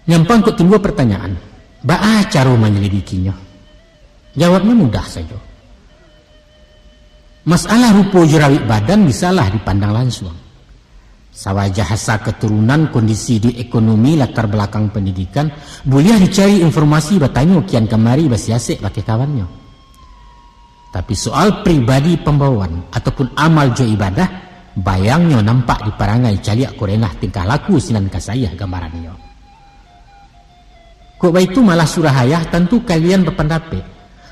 Nyampang kok timbul pertanyaan, baa cara menyelidikinya? Jawabnya mudah saja. Masalah rupa jerawik badan bisalah dipandang langsung. Sawajah hasa keturunan, kondisi di ekonomi, latar belakang pendidikan, boleh dicari informasi bertanya kian kemari basiasik pakai kawannya. Tapi soal pribadi pembawaan ataupun amal jo ibadah, bayangnya nampak di parangai caliak korenah tingkah laku sinan kasayah gambarannya. Kok itu malah surahayah tentu kalian berpendapat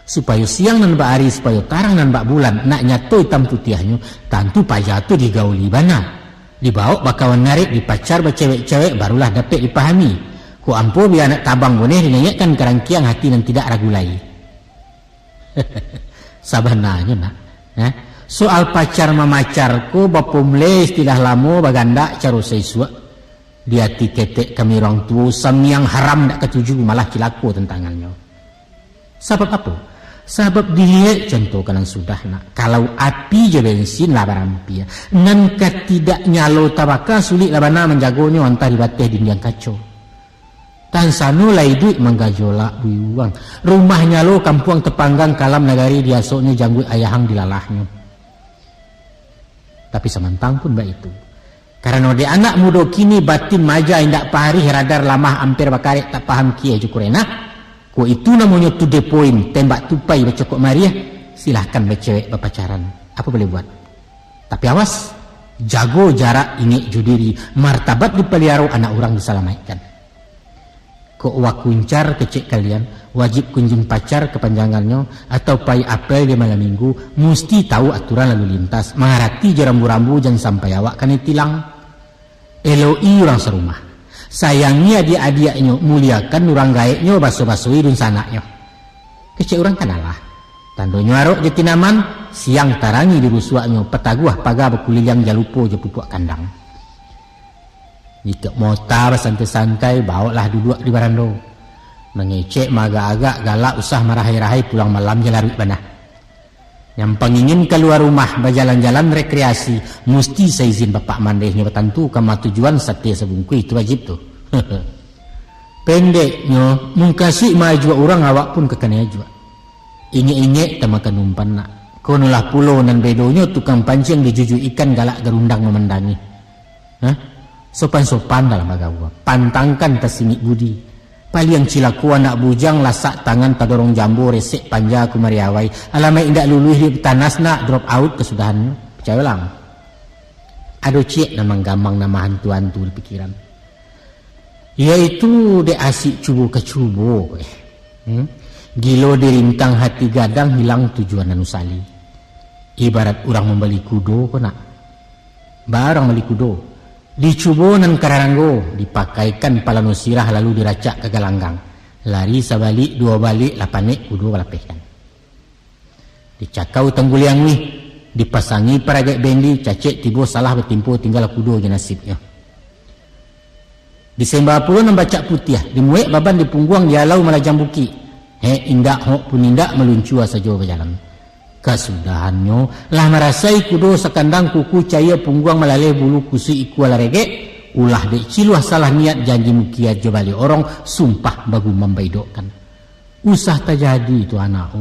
supaya siang nan bak hari supaya tarang nan bak bulan nak nyato hitam putihnya tentu pajatu digauli bana dibawa bakawan narik dipacar bercewek-cewek barulah dapat dipahami. Ku ampu biar anak tabang boneh dinayakkan kerangkiang hati dan tidak ragu lagi. Sabananya nak soal pacar memacar ku bapumle istilah lamo baganda caro seisua dia tiketek kami orang tua yang haram tak ketuju malah cilaku tentangannya. Sebab apa? Sebab dilihat contoh kanan sudah nak kalau api je bensin lah barampi nan tidak nyalo tabaka sulit lah bana menjagonya antara di bateh dinding kacau. Tan sanu lai duit menggajola buiwang rumah nyalo kampung tepanggang kalam nagari diasoknya janggut ayahang dilalahnya. Tapi semantang pun baik itu. Karena dia anak muda kini batin maja indak pahari radar lamah hampir bakare tak paham kia cukurena. Ko itu namanya to the point, tembak tupai bacokok Maria, silahkan bercewek berpacaran. Apa boleh buat? Tapi awas, jago jarak ingik judiri, martabat dipelihara anak orang diselamatkan. Ko wakuncar kecek kalian, wajib kunjung pacar kepanjangannya atau pai apel di malam minggu, mesti tahu aturan lalu lintas, mengarati jerambu-rambu jangan sampai awak kan tilang. Eloi orang serumah, sayangi adik-adiknya, muliakan orang gaeknya, baso-basoi dun sanaknya. Kecek orang kanalah, tandonya arok jetinaman, siang tarangi di rusuaknya, petaguah paga berkulilang jalupo je pupuk kandang. Jika mota bersantai-santai, bawalah duduk di barando. Mengecek maga agak galak usah marahai-rahai pulang malam jalarut banah. Yang pengingin keluar rumah berjalan-jalan rekreasi mesti seizin bapak mandehnya bertantu kama tujuan sate sebungkui itu wajib tuh. Pendeknya mengkasih maju orang awak pun kekanya juga. Inye-inye tamakan umpan nak. Konolah pulau nan bedonya tukang pancing dijuju ikan galak gerundang memendangi. Sopan-sopan dalam agama. Pantangkan tersingit budi. Paling cilaku anak bujang lasak tangan tadorong jambu resek panja kumariawai alamai indak luluh di tanas nak drop out kesudahannya percaya lang ado cik namang gamang nama hantu-hantu di pikiran yaitu de asik cubu ke cubu gilo dirintang hati gadang hilang tujuan anusali ibarat orang membeli kudo kena barang beli kudo dicubo nan kararanggo dipakaikan palanu sirah lalu diracak ke galanggang lari sabalik dua balik lapanek kudu balapehkan dicakau tangguliang wih dipasangi paragak bendi cacek tibo salah bertimpo tinggal kudu je nasibnya disembah pula membaca putih dimuek baban dipungguang dialau malah jambuki indak hok pun indak meluncua saja berjalan kesudahannya lah merasai kudo sekandang kuku caya pungguang melalai bulu kusi iku ala rege ulah dek ciluah salah niat janji mukiat jebali orang sumpah bagu membaidokkan usah terjadi itu anak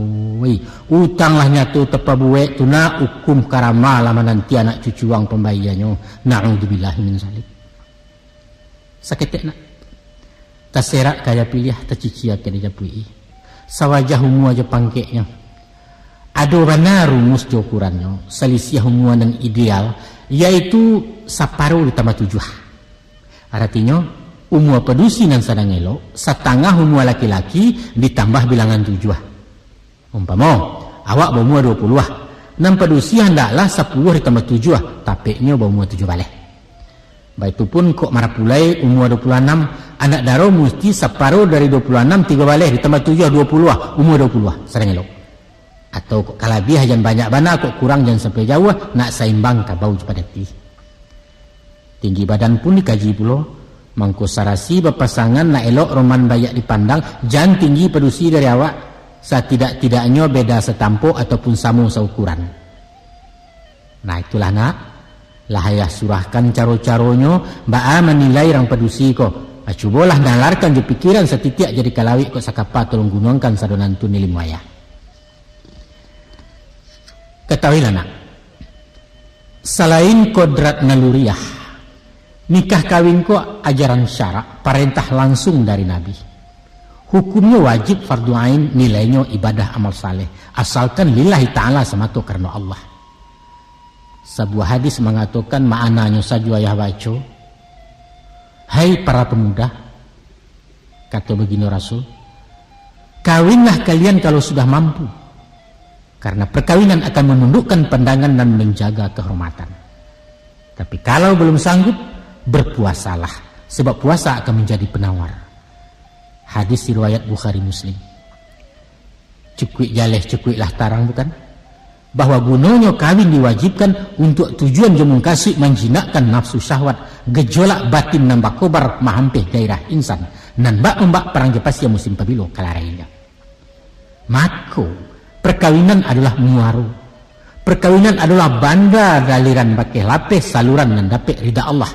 utang lah nyatu tepa buek tu nak hukum karama lama nanti anak cucuang pembayarannya na'udzubillah min zalik saketek nak taserak kaya pilih tercicia kena japui sawajah humu aja pangkeknya ada benar rumus di ukurannya selisih humuan yang ideal yaitu separuh ditambah 7 artinya umur pedusi nan sadang elok setengah umur laki-laki ditambah bilangan 7 umpama awak berumur 20 nan pedusi hendaklah 10 ditambah 7 tapeknya berumur 7 balik baik itu pun kok marah pulai umur 26 anak daro mesti separuh dari 26 3 balik ditambah 7 20 umur 20 sadang elok atau kok kalabih jangan banyak bana kok kurang jangan sampai jauh nak seimbang kabau pada tinggi badan pun dikaji pula mangko sarasi berpasangan nak elok roman bayak dipandang jangan tinggi pedusi dari awak setidak-tidaknya beda setampo ataupun sama seukuran nah itulah nak Lahayah surahkan caro-caronyo ba'a menilai rang padusi ko. Cubalah nalarkan je pikiran setitik jadi kalawik ko sakapa tolong gunungkan sadonan tu nilim wayah. Ketahuilah nak, selain kodrat naluriah, nikah kawin ko ajaran syarak, perintah langsung dari Nabi. Hukumnya wajib fardu ain, nilainya ibadah amal saleh, asalkan lillahi ta'ala semata karena Allah. Sebuah hadis mengatakan maknanya saja ayah baca, hai para pemuda, kata begini Rasul, kawinlah kalian kalau sudah mampu, karena perkawinan akan menundukkan pandangan dan menjaga kehormatan. Tapi kalau belum sanggup, berpuasalah, sebab puasa akan menjadi penawar. Hadis riwayat Bukhari Muslim. Cukup jaleh cukuplah tarang bukan? Bahwa gunanya kawin diwajibkan untuk tujuan jemung kasih menjinakkan nafsu syahwat, gejolak batin nambah kobar mahampih gairah insan, nan mbak perang jepas yang musim pabilo kalarainya. Maka perkawinan adalah muaru. Perkawinan adalah banda daliran pakai lapis saluran nan dapat ridha Allah.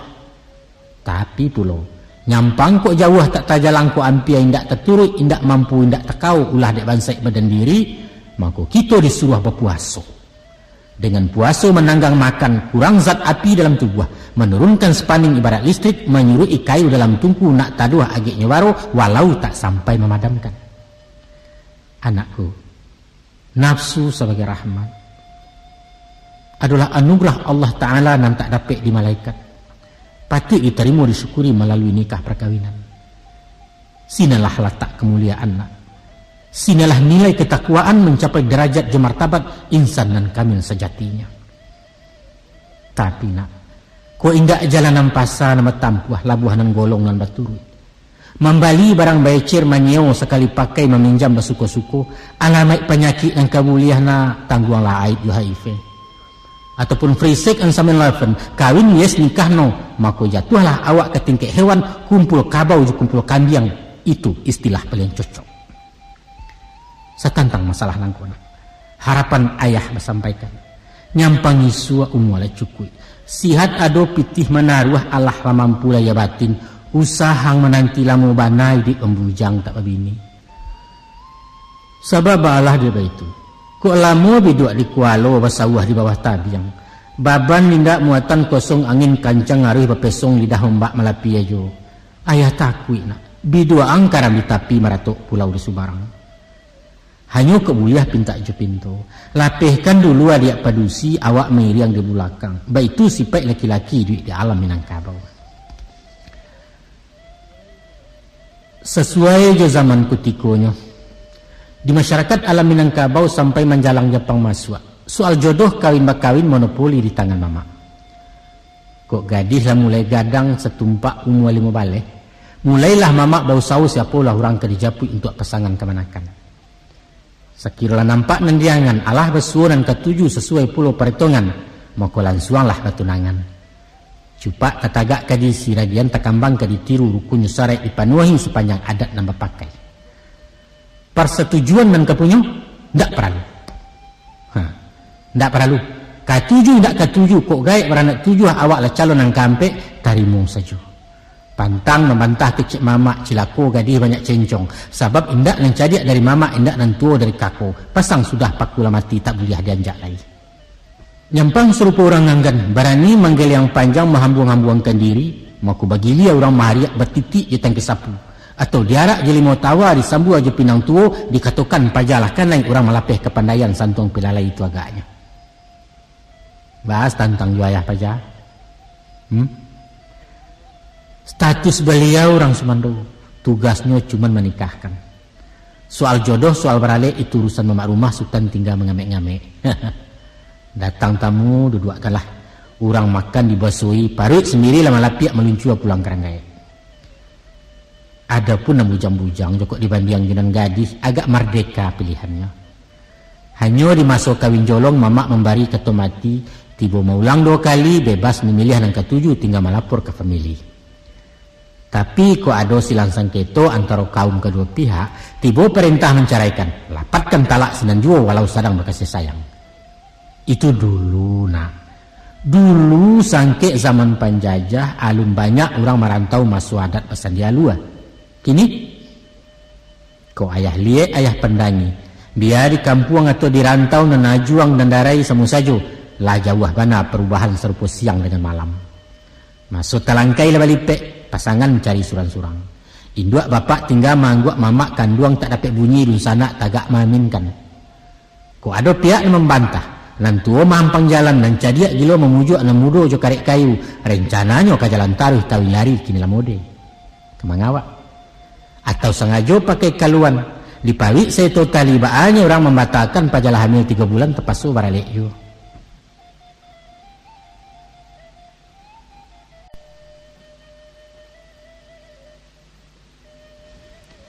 Tapi pulau nyampang kok jauh tak tajalang kok ampia indak terturut, indak mampu, indak tekau ulah dek bansai badan diri, maka kita disuruh berpuasa. Dengan puasa menanggang makan, kurang zat api dalam tubuh, menurunkan spaning ibarat listrik, menyurui kayu dalam tungku nak taduh agaknya waro walau tak sampai memadamkan. Anakku, nafsu sebagai rahmat adalah anugerah Allah Ta'ala yang tak dapat di malaikat. Patut diterima disyukuri melalui nikah perkawinan. Sinalah letak kemuliaan nak. Sinalah nilai ketakwaan mencapai derajat martabat insan dan kamil sejatinya. Tapi nak, ko indak jalanan pasar nama tampuah labuhanan golong dan baturut. Membali barang becir manyeo sekali pakai meminjam basuko-suko, alamat penyakit dan kemuliaan na tangguanglah aib HIV. Ataupun free sex and 7-Eleven, kawin yes nikah no, maka jatuhlah awak ke tingkat hewan, kumpul kabau kumpul kambing. Itu istilah paling cocok. Setantang masalah nangkona, harapan ayah bersampaikan nyampang isua umwala cukui sihat ado pitih menaruh Allah mampu laya batin usahang menanti lamu banai di embujang tak babini. Sabab Allah dia itu kok lamo biduk di kualo basawah di bawah tabiang baban nindak muatan kosong angin kancang ngaruh bepesong lidah ombak malapi ajo. Ayah takui nak bidua angkara di tapi maratok pulau di Subarang. Hanya kebuliah pinta jo pintu. Lapihkan dulu adik padusi awak meriang di belakang. Baik itu sifat laki-laki di alam Minangkabau. Sesuai jo zaman kutikonya. Di masyarakat alam Minangkabau sampai menjalang Jepang masuk. Soal jodoh kawin-bakawin monopoli di tangan mama. Kok gadis lah mulai gadang setumpak umur 5 balik. Mulailah mama bau saus siapa lah orang kedijapui untuk pasangan kemanakan. Sekiranya nampak nandiangan Allah bersuaran ketujuh sesuai pulau perhitungan, maka lansuanglah ketunangan. Cupak ketagak kadi siradian takambang keditiru rukun syarat dipanuhi sepanjang adat nambah pakai. Persetujuan dan kepunyung ndak perlu. Ndak perlu. Ketujuh ndak ketujuh kok gaib beranak tujuh awak lah calon yang kampe tarimu saja. Pantang membantah kecik mama cilako gadis banyak cencong. Sebab indak nan cadiak dari mama indak nan tua dari kako. Pasang sudah pakula mati tak boleh dianjak lagi. Nyampang serupa orang nganggan. Berani manggil yang panjang menghambung-hambungkan diri. Maku bagi lia orang mahariak bertitik je tangki sapu. Atau diarak je limau tawa disambu aja pinang tua. Dikatakan pajalah kan lain orang melapih kepandaian santong pilalai itu agaknya. Bahas tentang juayah pajah. Status beliau orang Sumando, tugasnya cuma menikahkan. Soal jodoh, soal beralih itu urusan mamak rumah, sultan tinggal mengamek-ngamek. Datang tamu, dudukkanlah. Orang makan dibasui, parut sendiri lama lapiak meluncur pulang keranggai. Adapun yang bujang-bujang, jokok dibanding jenang gadis, agak merdeka pilihannya. Hanya di masa kawin jolong, mamak membari ketua mati, tiba mau ulang 2 kali, bebas memilih yang ketujuh, tinggal melapor ke famili. Tapi kok ada silang sengketo antara kaum kedua pihak, tiba perintah menceraikan, lapatkan talak senan jua walau sedang berkasih sayang. Itu dulu nak. Dulu sangke zaman penjajah alun banyak orang merantau masuk adat pesan dia luar. Kini ko ayah liek ayah pendangi biar di kampung atau di rantau dan najuang dan darai semu sajo lah jauh bana perubahan serupa siang dengan malam. Masuk talangkai lah balipek pasangan cari surang-surang. Induak bapak tinggal mangguk mamak kanduang tak dapat bunyi dun sana tagak maminkan. Ko ada pihak yang membantah. Nantuo mampang jalan dan cadiak gilo memujuk na mudo jo karek kayu. Rencananya ke jalan taruh tawi lari kini lamode. Kemangawak. Atau sengaja pakai kaluan. Dipawik saya totali baanya orang membatalkan pajalah hamil 3 bulan tepasu baralek yo.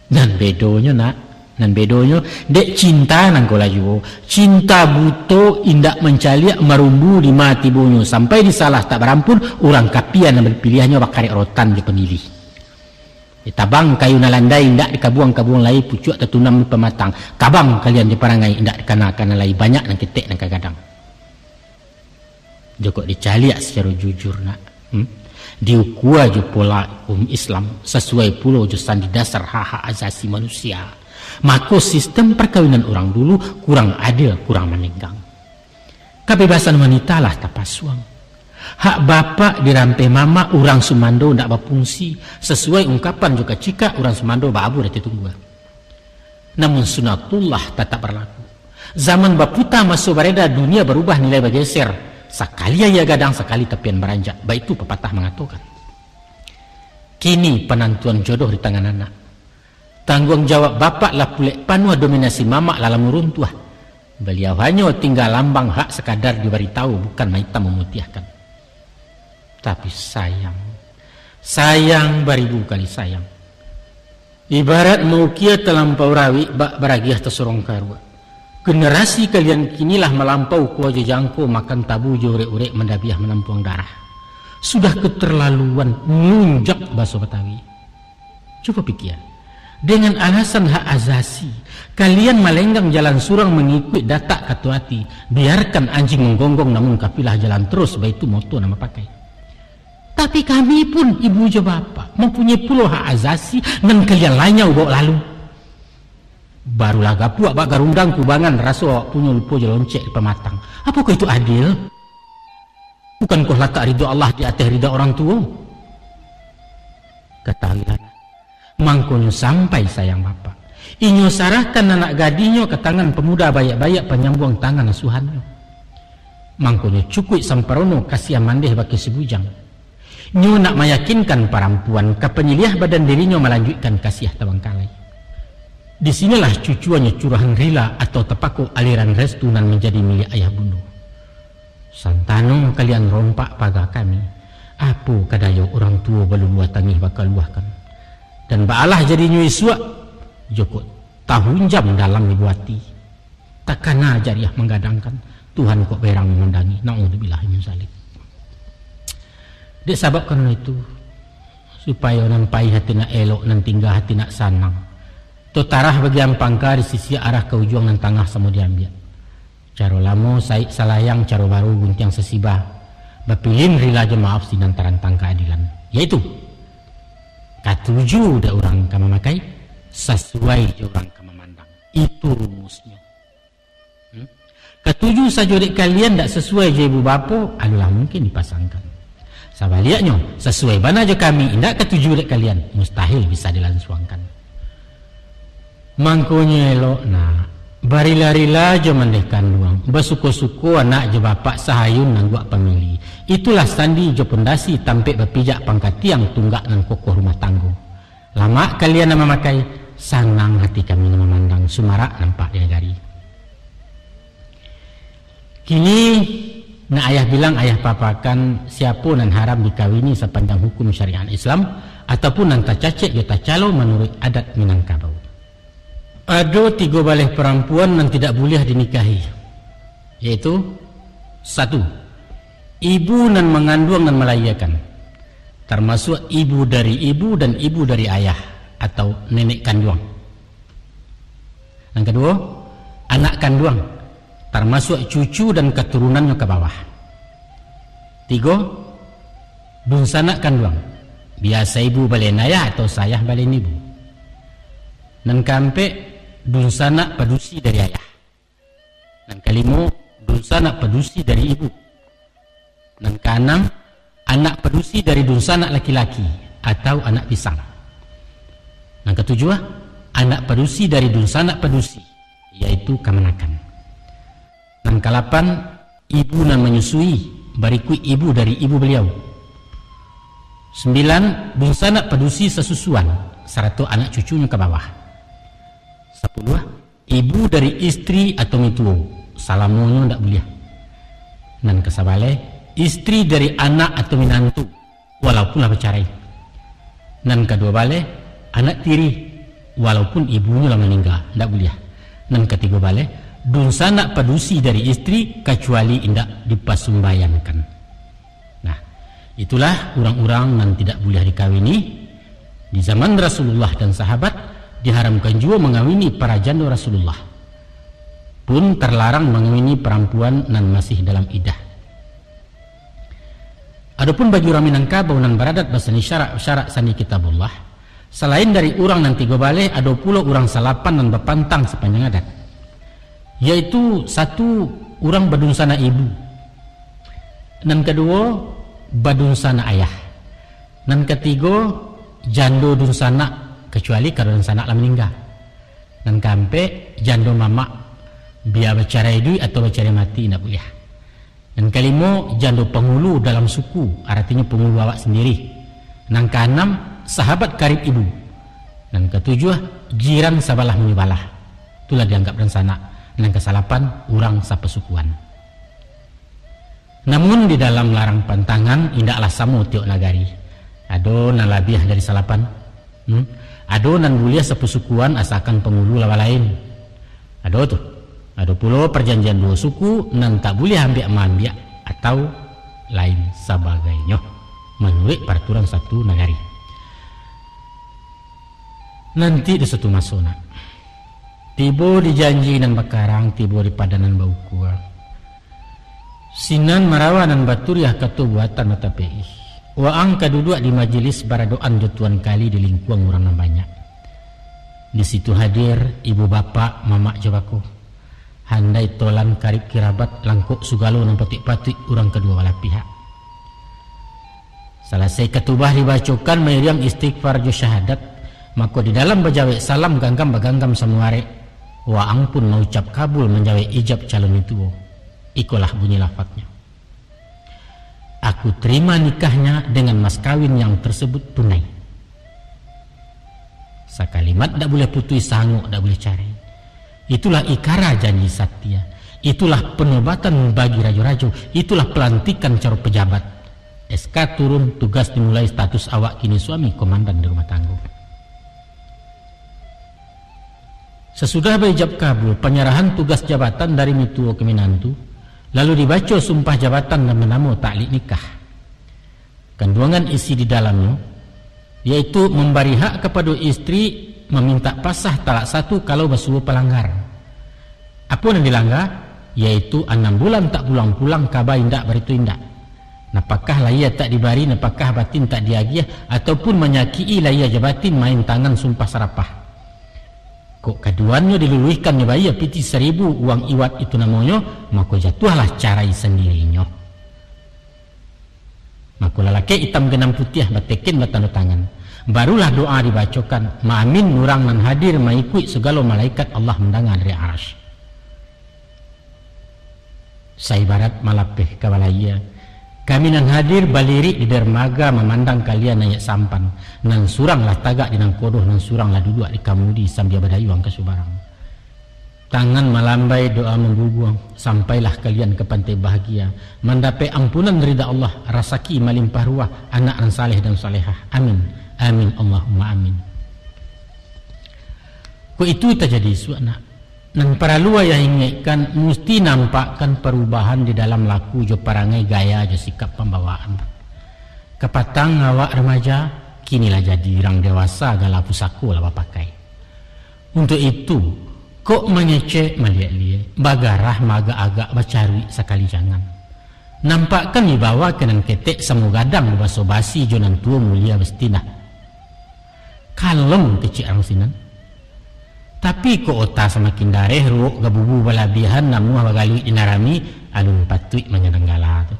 Dan bedonya nak. Dan bedonya dek cinta nang kolaju cinta buto indak mencaliak marumbu di mati bonyo sampai disalah tak berampun orang kapian yang berpilihannya bakarek rotan je penilih ditabang kayu nalandai indak dikabuang-kabuang lai pucuk tertunam pematang kabang kalian di parangai indak dikana-kana lai banyak nang ketek nang kagadang joko dicaliak secara jujur nak diukua je pola Islam sesuai pulau je sandi dasar hak-hak asasi manusia. Maka sistem perkawinan orang dulu kurang adil, kurang menenggang. Kebebasan wanita lah tapasuang. Hak bapak dirampai mama orang Sumando ndak berfungsi sesuai ungkapan juga cika orang Sumando babu dah ditunggu. Namun sunatullah tetap berlaku. Zaman baputa masuk bereda dunia berubah nilai bergeser. Sekali ia gadang sekali tepian beranjak. Baik itu pepatah mengatakan. Kini penentuan jodoh di tangan anak. Tanggung jawab bapak lah pulek panua dominasi mamak dalam runtuh. Beliau hanya tinggal lambang hak sekadar diberitahu bukan maita memutiahkan. Tapi sayang beribu kali sayang. Ibarat maukia terlampau rawi bak beragiah tersorong karua. Generasi kalian kinilah melampau kuaja jangko makan tabu jurek-urek mendabiah menampuang darah. Sudah keterlaluan nunjak bahasa Betawi. Coba pikir. Dengan alasan hak azasi, kalian melenggang jalan surang mengikut datak katuati. Biarkan anjing menggonggong namun kafilah jalan terus, baik itu moto nama pakai. Tapi kami pun ibu je bapak mempunyai pulau hak azasi dan kalian lainnya bawa lalu. Barulah gapuak bak garundang kubangan rasa awak punya lupa je loncek di pematang. Apakah itu adil? Bukankah letak ridha Allah di atas ridha orang tua? Ketahuilah. Mangkonyo sampai sayang bapak. Inyo sarahkan anak gadinyo ke tangan pemuda bayak-bayak penyambung tangan asuhannya. Mangkonyo cukup samperono kasih amandeh bagi sebujang. Nyo nak meyakinkan perempuan ke penyiliah badan dirinya melanjutkan kasih tawangkalai. Di sinilah cucuannya curahan rila atau tepako aliran restunan menjadi milik ayah bunda. Santano kalian rompak pagar kami. Apa kadayo orang tua belum buatangih bakal luahkan. Dan baalah jadi nyui suak joko tahun jam dalam dibuati takana jariah menggadangkan Tuhan kok berang mengundangi na'udzubillah min zalik. Dia sabab karena itu supaya nampai hati nak elok nan tinggal hati nak sanang totarah bagian pangka di sisi arah ke ujung nan tengah sama diambil caro lamo saik salayang caro baru guntiang sesibah bapilin rila je maaf sinantaran tangka adilan yaitu katuju dah orang kama makai sesuai orang kama mandang itu rumusnya. Ketujuh saja dek kalian tak sesuai je ibu bapa adalah mungkin dipasangkan. Sabaliaknya sesuai mana je kami indak ketujuh dek kalian mustahil bisa dilangsungkan. Mangkonya elok nak barila-rila je mendehkan luang bersuku-suku anak je bapak sahayun nang buat pemilih. Itulah sandi je pondasi tampik berpijak pangkat tiang tunggak nang kokoh rumah tangguh. Lama kalian nama makai sanang hati kami nama mandang sumarak nampak di negari. Kini nak ayah bilang ayah papakan siapa nan haram dikawini sepanjang hukum syariat Islam ataupun nan tercacik dia tercalo menurut adat Minangkabau. Ada 3 balih perempuan yang tidak boleh dinikahi, yaitu 1. Ibu nan mengandung dan melahirkan, termasuk ibu dari ibu dan ibu dari ayah atau nenek kandung. Yang kedua, anak kandung, termasuk cucu dan keturunannya ke bawah. 3, dun sanak kanduang. Biasa ibu balen ayah atau sayah balen ibu. Nan kampe, dun sanak padusi dari ayah. Nan kelima, dun sanak padusi dari ibu. Nan keenam, anak padusi dari dun sanak laki-laki atau anak pisang. Nan ketujuh, anak padusi dari dun sanak padusi, yaitu kamanakan. Nan ke-8, ibu nan menyusui, bariku ibu dari ibu beliau. 9, dun sanak padusi sesusuan serta anak cucunya ke bawah. 10, ibu dari istri atau mituo, salamonyo ndak boleh. Nan kesabale, istri dari anak atau minantu walaupun lah bercerai. Nan kedua bale, anak tiri walaupun ibunya lah meninggal, ndak boleh. Nan ketiga bale, dun sanak padusi dari istri kecuali indak dipasumbayankan. Nah, itulah orang-orang yang tidak boleh dikawini. Di zaman Rasulullah dan sahabat diharamkan juga mengawini para janda Rasulullah. Pun terlarang mengawini perempuan yang masih dalam iddah. Adapun bagi orang Minangkabau yang beradat basani syarak sani kitabullah, selain dari orang yang 3 bale, ada pula orang salapan dan bepantang sepanjang adat. Yaitu 1, orang badun sana ibu. Dan kedua, badun sana ayah. Dan ketiga, jando dun sana kecuali kalau dun sana lah meninggal. Dan kampe jando mama biar bercerai dui atau bercerai mati tidak boleh. Dan kelima, jando penghulu dalam suku, artinya penghulu awak sendiri. Dan keenam, sahabat karib ibu. Dan ketujuh, jiran sabalah menyebalah. Itulah dianggap dan sana. Dan ke-8, orang sapesukuan. Namun di dalam larang pantangan indaklah samo tiok nagari. Ado nan labiah dari salapan. Ado nan bulia sapesukuan asalkan pengulu lawa lain. Ado tuh. Ado pula perjanjian 2 suku nan tak boleh ambil atau lain sebagainya menurut peraturan satu nagari. Nanti di satu masona tibo dijanji nan bakarang, tibo di padanan baukua. Sinan marawanan baturiah katu buatan mata pei. Waang kaduduk di majelis baradoan jotuan kali di lingkuang orang nan banyak. Di situ hadir ibu bapak mamak jawaku. Handai tolan karib kirabat langkuk sugalo nan patik-patik orang kedua belah pihak. Selesai ketubah dibacakan meriang istighfar jo syahadat, maka di dalam bajawek salam ganggam baganggam samuare. Waang pun mengucap kabul menjawab ijab calon itu. Ikulah bunyi lafadznya. Aku terima nikahnya dengan mas kawin yang tersebut tunai. Sakalimat tak boleh putus sanggup, tak boleh cari. Itulah ikara janji satya. Itulah penobatan bagi rajo-rajo. Itulah pelantikan cara pejabat. SK turun, tugas dimulai, status awak kini suami komandan di rumah tangga. Sesudah berijab kabul, penyerahan tugas jabatan dari mituo ke minantu, lalu dibaca sumpah jabatan dan menamo taklik nikah. Kandungan isi di dalamnya, yaitu memberi hak kepada istri meminta pasah talak 1 kalau bersuruh pelanggar. Apa yang dilanggar? Yaitu 6 bulan tak pulang-pulang kabar indak beritu indak. Napakah laya tak dibari, napakah batin tak diagiah, ataupun menyakii laya jabatin main tangan sumpah serapah. Kok kaduannya diluluhkan bayar piti 1000 uang iwat itu namanya, maka jatuhlah carai sendirinya. Maka lelaki hitam genam putih batekin batanda tangan. Barulah doa dibacakan, ma'amin nurang nan hadir mengikut segala malaikat Allah mendengar dari arasy. Saibarat malapeh kawalaya. Kami nan hadir balirik di dermaga memandang kalian nayak sampan. Nan suranglah tagak di nang kodoh, nan suranglah duduk di kamudi sambil berdayuang ke subarang. Tangan melambai doa membubuang, sampailah kalian ke pantai bahagia, mendapat ampunan ridha Allah, rasaki melimpah ruah, anak nan saleh dan salehah. Amin, amin, Allahumma amin. Kok itu terjadi suana. Nan para luar yang ingatkan mesti nampakkan perubahan di dalam laku jo parangai gaya jo sikap pembawaan. Kepatang awak remaja kinilah jadi orang dewasa gala pusaku lah pakai. Untuk itu kok mengecek melihat-lihat bagarah maga agak bacari sekali jangan. Nampakkan dibawa kenan ketek samo gadang baso basi jonan tua mulia bestina. Kalem kecik ang sinan. Tapi ko ota semakin dareh ruok gabubu balabihan namu bagalui dinarami alun patui menyenanggala tu.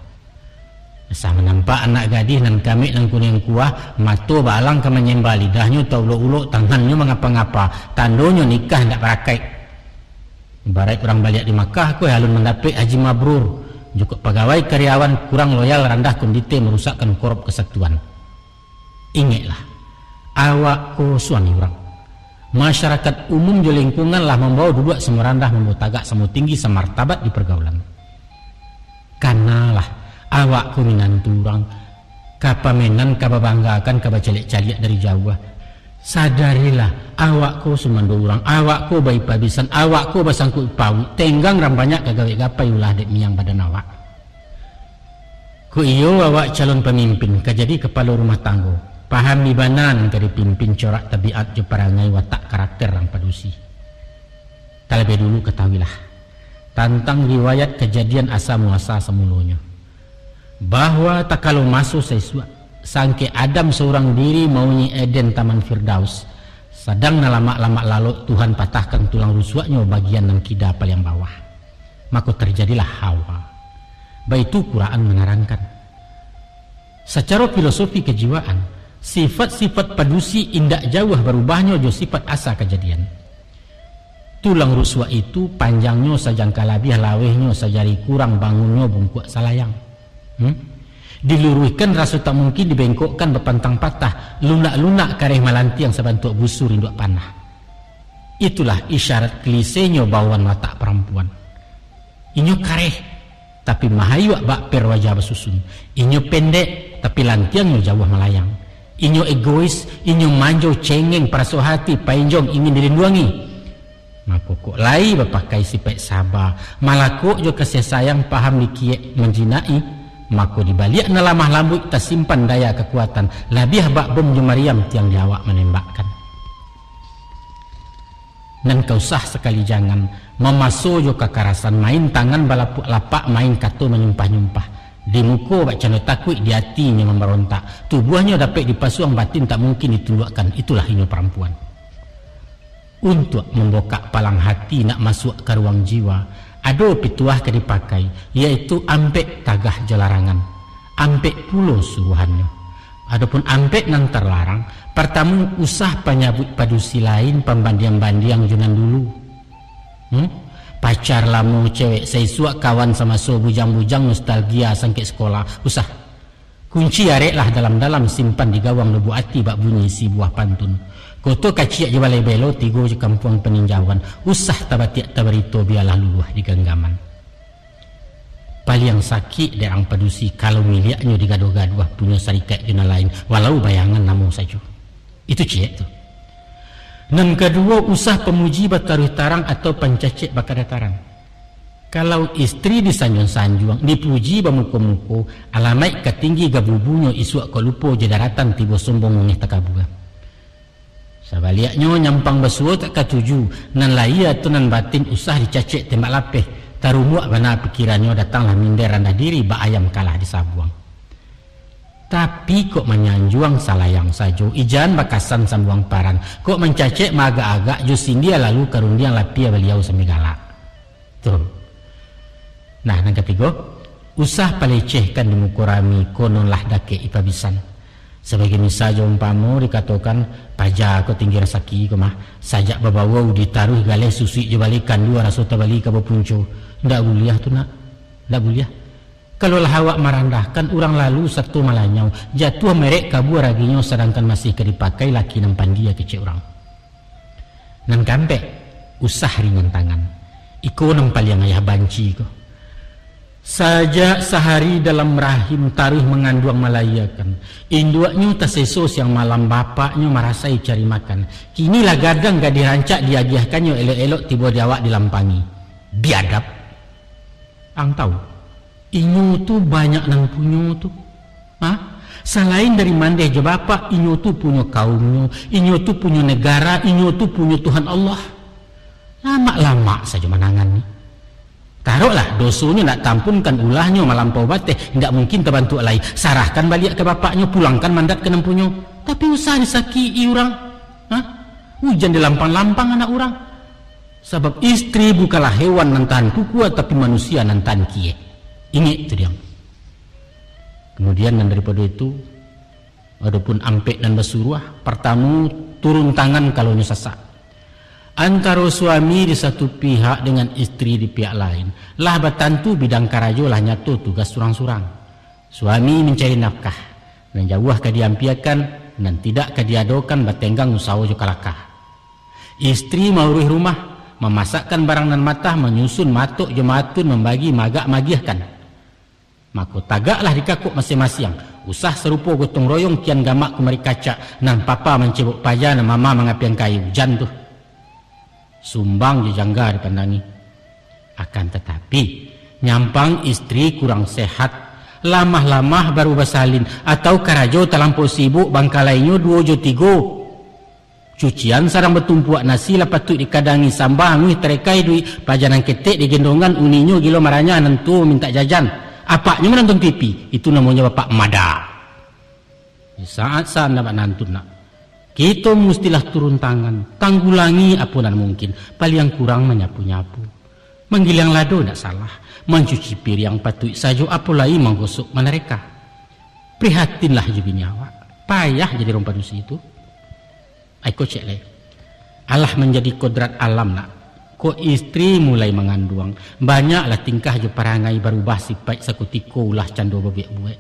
Sama nampak anak gadis nan kami nan kuning kuah mato balang ka menyembah lidahnya tau ulo-ulo tangannya mengapa-ngapa tandonyo nikah ndak berakai. Ibarat orang balik di Makkah ko halun mendapat haji mabrur juga pegawai karyawan kurang loyal rendah kondite merusakkan korup kesatuan. Ingatlah awak ko suami orang masyarakat umum di lingkungan lah membawa duduk semua rendah membawa tagak semua tinggi semartabat di pergaulan. Kanalah awak ku minantu orang kapamenan kababanggakan kabacelik-caliak dari Jawa. Sadarilah awak ku sumando orang, awak ku bayi pabisan, awak ku basangku pau tenggang ram banyak kagawe gapai ulah dek miang badan awak. Ku iyo awak calon pemimpin kajadi kepala rumah tangga. Paham di banan kadi pimpin corak tabiat je perangai watak karakter orang padusi. Terlebih dulu ketahuilah tentang riwayat kejadian asa muasa semulunya. Bahwa tak kalau masuk sesuatu sangke Adam seorang diri maunya Eden Taman Firdaus sedang lama-lama lalu Tuhan patahkan tulang rusuknya bagian nan kida paling bawah maka terjadilah Hawa. Baitu Quran mengarangkan secara filosofi kejiwaan sifat-sifat padusi indak jauh berubahnya jo sifat asa kejadian. Tulang rusuk itu panjangnya sajangka labih lawehnya sajari kurang bangunnya bungkuk salayang. Diluruskan rasa tak mungkin dibengkokkan berpantang patah lunak-lunak kareh malanti yang sebantuk busur induk panah. Itulah isyarat klisenya bawaan watak perempuan. Inyo kareh tapi mahayu bak per wajah bersusun. Inyo pendek tapi lantiangnya jauh melayang. Inyo egois, inyo manjo cengeng perasa hati painjong ingin dilindungi. Maka kok lai berpakai sifat sabar malah kok jo kasih sayang paham dikiek menjinai. Maka dibalik nalamah lambut tersimpan daya kekuatan labih bak bom Mariam tiang diawak menembakkan. Dan kau sah sekali jangan memaso jo kekerasan main tangan balapuk lapak main kato menyumpah-nyumpah di muka bak cano takut di hatinya memberontak tubuhnya dapat dipasuang batin tak mungkin ditundukkan. Itulah inyo perempuan untuk membokak palang hati nak masuk ke ruang jiwa. Ada pituah ke dipakai yaitu ampek tagah jalarangan ampek pulo suruhannya. Adapun ampek nang terlarang pertama usah penyabut padusi lain pembandiang-bandiang junan dulu. Pacar lamu cewek seisuak kawan sama so bujang-bujang nostalgia sangke sekolah usah kunci areklah dalam-dalam simpan di gawang lebu ati bak bunyi si buah pantun. Koto kaciak je balai belo tigo je kampung peninjauan usah tabatiak tabarito biarlah luluh di genggaman. Paling sakit derang padusi kalau miliaknya digado-gaduh punya serikat juna lain walau bayangan namu saja. Itu ciek tu. Nan kedua usah pemuji bataruh tarang atau pencacik bakada tarang. Kalau istri disanjung-sanjung dipuji bamuko-muko alamai ketinggi gabubunya isuak kolupo je daratan tiba sombong ngeh takabuga. Sabaliaknya nyampang basuo tak katuju nan laia tu nan batin usah dicacik tembak lapeh tarumuak bana pikirannya datanglah minder rendah diri bak ayam kalah disabuang. Tapi kok menyanjuang salayang sajo ijan bakasan sambuang paran kok mencacik maga-agak jusin dia lalu karundiang lapia beliau semigala tuh. Nah nang ketiga usah palecehkan di mukurami kononlah dake ipabisan. Sebagai misalnya umpamu dikatakan pajak kau tinggi rasaki kau mah sajak babawa ditaruh galeh susi jebalikan dua rasota balik ke puncu ndak boleh tu nak ndak boleh. Kalau lah awak merendahkan orang lalu satu malanyau jatuh merek kabur raginya sedangkan masih dipakai laki nampan dia kecil orang. Nan kampek usah ringan tangan iko nempal yang ayah banci kau. Saja sehari dalam rahim taruh mengandung melayakan induaknya tersesos yang malam bapaknya merasai cari makan kinilah gadang gak dirancak diagiahkannya elok-elok tiba diawak dilampangi biadab ang tahu inyo tu banyak nang punyo tu selain dari mandeh je bapak inyo tu punya kaumnya inyo tu punya negara inyo tu punya Tuhan Allah lama-lama saja menangan ni. Taruhlah dosonya nak tampunkan ulahnya malampau bateh, tidak mungkin terbantu alai. Sarahkan balik ke bapaknya, pulangkan mandat ke nempunya. Tapi usah disaki orang. Hujan di lampang-lampang anak orang. Sebab istri bukanlah hewan nan tahan kuat, tapi manusia nan tahan kie. Ingat itu dia. Kemudian daripada itu, adapun ampek dan basuruah, pertama turun tangan kalau nyesasak. Antara suami di satu pihak dengan istri di pihak lain, lah batantu bidang karajo lah nyatu tugas surang-surang. Suami mencari nafkah, dan jauh kadiampiakan, dan tidak kadiadokan batenggang usaha jokalakah. Istri maurih rumah, memasakkan barang nan matah, menyusun matuk jemaatun, membagi magak magiahkan. Maka tagaklah dikakuk masing-masing. Usah serupa gotong royong kian gamak kumari kaca, nan papa mencebuk paja, nan mama mengapian kayu hujan tuh. Sumbang jejangga dipandangi. Akan tetapi nyampang istri kurang sehat, lamah-lamah baru basalin, atau karajo terlampau sibuk bangkalainya 2 jo 3. Cucian sarang bertumpuak nasi lah patut dikadangi sambah nuih terekai duit pajanan ketek digendongan uninyo gilo maranya nentu minta jajan. Apaknya menonton TV? Itu namanya bapak mada. Di saat-saat dapat nantun nak, kita mestilah turun tangan, tanggulangi apunan mungkin. Paling kurang menyapu-nyapu, menggilang lado tidak salah, mencuci piring patut saja, apalagi menggosok mereka. Prihatinlah juga nyawa, payah jadi rompadusi itu. Aku cek leh. Allah menjadi kodrat alam nak. Ko istri mulai mengandung, banyaklah tingkah je parangai berubah sifat sekutiko ulah cando bebek buat.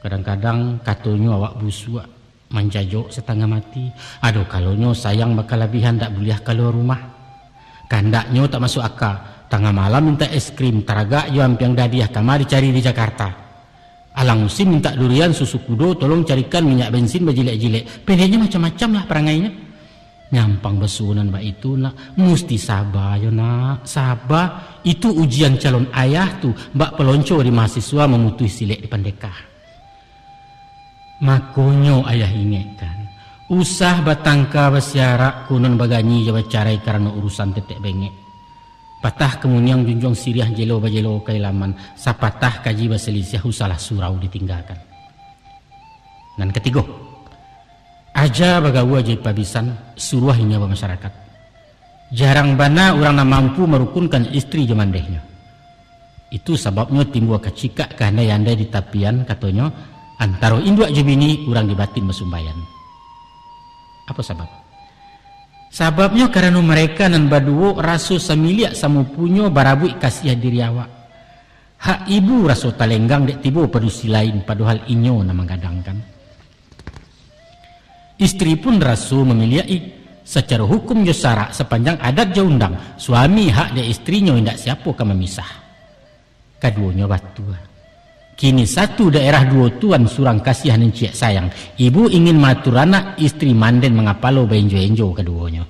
Kadang-kadang katanya awak busuk, manjajok setengah mati. Aduh kalonyo sayang bakal lebihan tak boleh keluar rumah. Kandaknya tak masuk akal. Tengah malam minta es krim, taraga jo ampiang dadiah kamar dicari di Jakarta. Alang musim minta durian susu kudo, tolong carikan minyak bensin berjilek-jilek. Pendeknya macam-macam lah perangainya. Nyampang besunan mbak itu nak, mesti sabar yo nak, sabar. Itu ujian calon ayah tuh, mbak pelonco di mahasiswa memutui silek di pandekah. Makonyo ayah ingatkan, usah batangka basiarak kunon baganyi jawa carai karena urusan tetek bengek. Patah kemunyang junjung siriah jelo bajelo kailaman, sapatah kaji baselisih usalah surau ditinggalkan. Dan ketiga, aja bagawa jadi pabisan suruh hingga masyarakat. Jarang bana orang nak mampu merukunkan istri jemandehnya. Itu sebabnya timbul kecikak karena yandai di tapian katanya antara induk jebini kurang dibatin mesumbayan. Apa sebab? Sebabnya karena mereka nan baduo raso samiliak samupunyo barabui kasih diri awak. Hak ibu raso talenggang dek tibo padusi lain padahal inyo na menggadangkan. Istri pun rasu memiliai secara hukum jo syarak sepanjang adat jo undang. Suami hak dia istrinya tidak siapa kan memisah. Keduanya batua. Kini satu daerah 2 tuan surang kasihan dan ciak sayang. Ibu ingin matur anak, istri manden mengapalo benjo-enjo keduanya.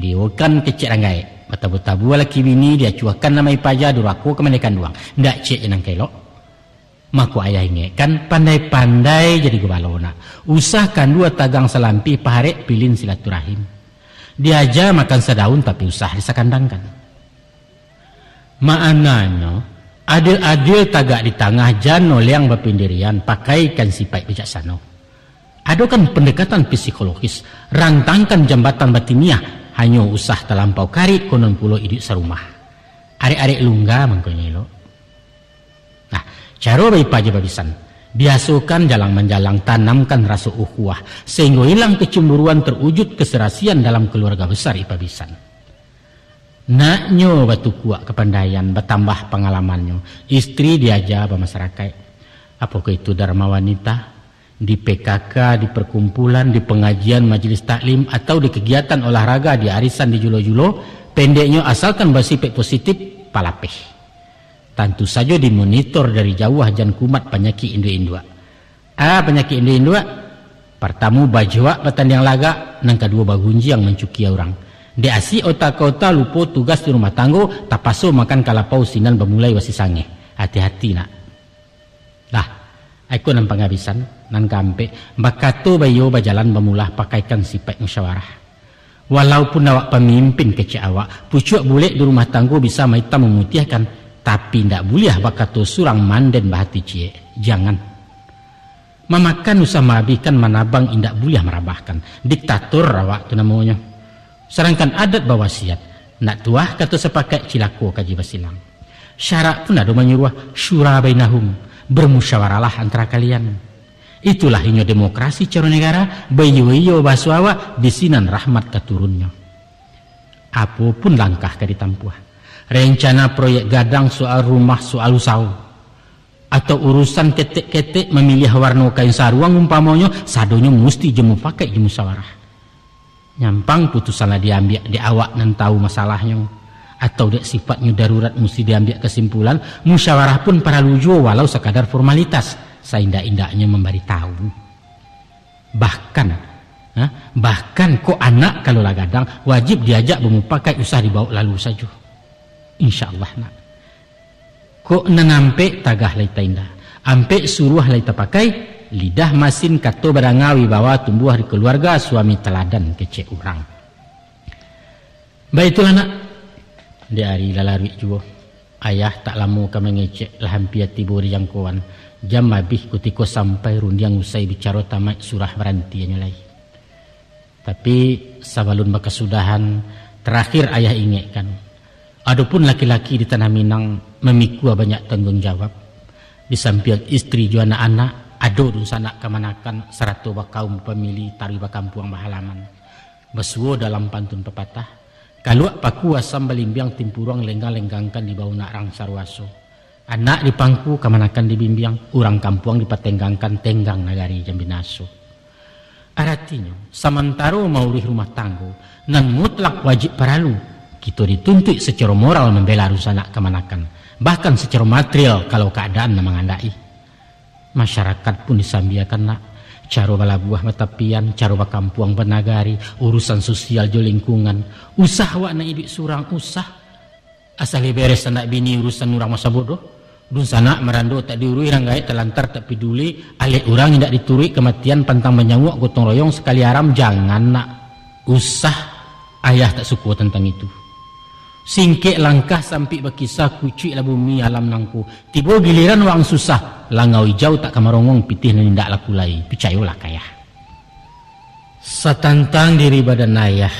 Liukan kecik ranggai. Bata-bata laki bini dia cuakan namai paja duraku kemenekan duang. Ndak cek jenang kelok. Maka ayah ingatkan pandai-pandai jadi gebalona. Usahkan 2 tagang selampi paharek pilin silaturahim. Diaja makan sedaun tapi usah disakandangkan. Maknanya adil-adil tagak di tengah jano liang berpendirian pakaikan sifat bijaksana. Ada kan pendekatan psikologis, rantangkan jambatan batiniah, hanya usah terlampau karit konon pulau idik serumah. Arek-arek lungga mengkonyelo. Nah, cara bayi paja babisan, biasakan jalang-menjalang tanamkan rasa ukhuwah sehingga hilang kecemburuan terwujud keserasian dalam keluarga besar ipabisan. Naknyo batu kuat kepandaian bertambah pengalamannya. Istri diajar bermasyarakat. Apakah itu dharma wanita, di PKK, di perkumpulan, di pengajian majelis taklim, atau di kegiatan olahraga, di arisan, di julo-julo, pendeknya asalkan bersifat positif, palapeh. Tentu saja dimonitor dari jauh jan kumat penyakit induk-induk. Penyakit induk-induk, pertama bajwa batandang laga, nang kedua bagunji yang mencuki orang. Di asi otak-otak lupa tugas di rumah tanggo, tapaso makan kalapau sinan bermulai wasi sange. Hati-hati nak. Lah, aku nan penghabisan, nan kampe, bakato bayo bajalan bermulah pakaikan sifat musyawarah. Walaupun awak pemimpin kecil awak, pucuk boleh di rumah tangga bisa maita memutihkan, tapi ndak boleh bakato surang manden bahati cie. Jangan. Memakan usah mabikan manabang indak boleh merabahkan. Diktator awak tu namanya. Sedangkan adat bawasiat, nak tuah kata sepakat cilako kaji basilang. Syarat pun ada menyuruh syura bainahum, bermusyawaralah antara kalian. Itulah inyo demokrasi cara negara, bayu-bayu basuawa disinan rahmat keturunnya. Apapun langkah ke ditampuh, rencana proyek gadang soal rumah soal usau, atau urusan ketek-ketek memilih warna kain saruang umpamanya, sadonyo mesti jemu pakai jemu musyawarah. Nyampang putusanlah diambil di awak nan tahu masalahnya, atau dek sifatnya darurat mesti diambil kesimpulan, musyawarah pun para lujo walau sekadar formalitas. Seindah-indahnya memberitahu. Bahkan kok anak kalau gadang wajib diajak memupakai usah dibawa lalu saja. InsyaAllah nak. Kok nanampe tagah laita indah. Ampe suruh laita pakai lidah masin kato barangawi bawa tumbuh di keluarga suami teladan kecek orang. Baiklah nak. Di hari lalari juga. Ayah tak lama kami ngecek lah hampir tiba di jangkauan. Jam habis ketika sampai rundiang usai bicara tamat surah berhenti nyalai. Tapi sebelum berkesudahan terakhir ayah ingatkan. Adapun laki-laki di Tanah Minang memikul banyak tanggung jawab. Di samping istri juga anak-anak ada sanak kemanakan seratu kaum pemilih tari kampung halaman. Bersuo dalam pantun pepatah. Kalau paku asam belimbiang timpurang lenggang-lenggangkan di bawah nak rang sarwaso. Anak dipangku kemanakan dibimbiang, orang kampung dipatenggangkan tenggang nagari Jambinaso. Artinya, sementara maulih rumah tangga, nan mutlak wajib paralu, kita dituntut secara moral membela anak kemanakan, bahkan secara material kalau keadaan mengandai. Masyarakat pun disambiakan nak, cara bala buah matapian, cara kampung benagari, urusan sosial jo lingkungan, usah wak na idik surang usah. Asal beres anak bini urusan orang masa bodoh. Dun sana merando tak diurui ranggai telantar tak peduli alik orang tidak diturui kematian pantang menyanguk gotong royong sekali haram jangan nak usah. Ayah tak suka tentang itu. Singkek langkah sampai berkisah kucik lah bumi alam nangku. Tiba giliran orang susah langau hijau tak kamarongong pitih dan tidak laku lagi. Percayalah kayah. Setantang diri badan ayah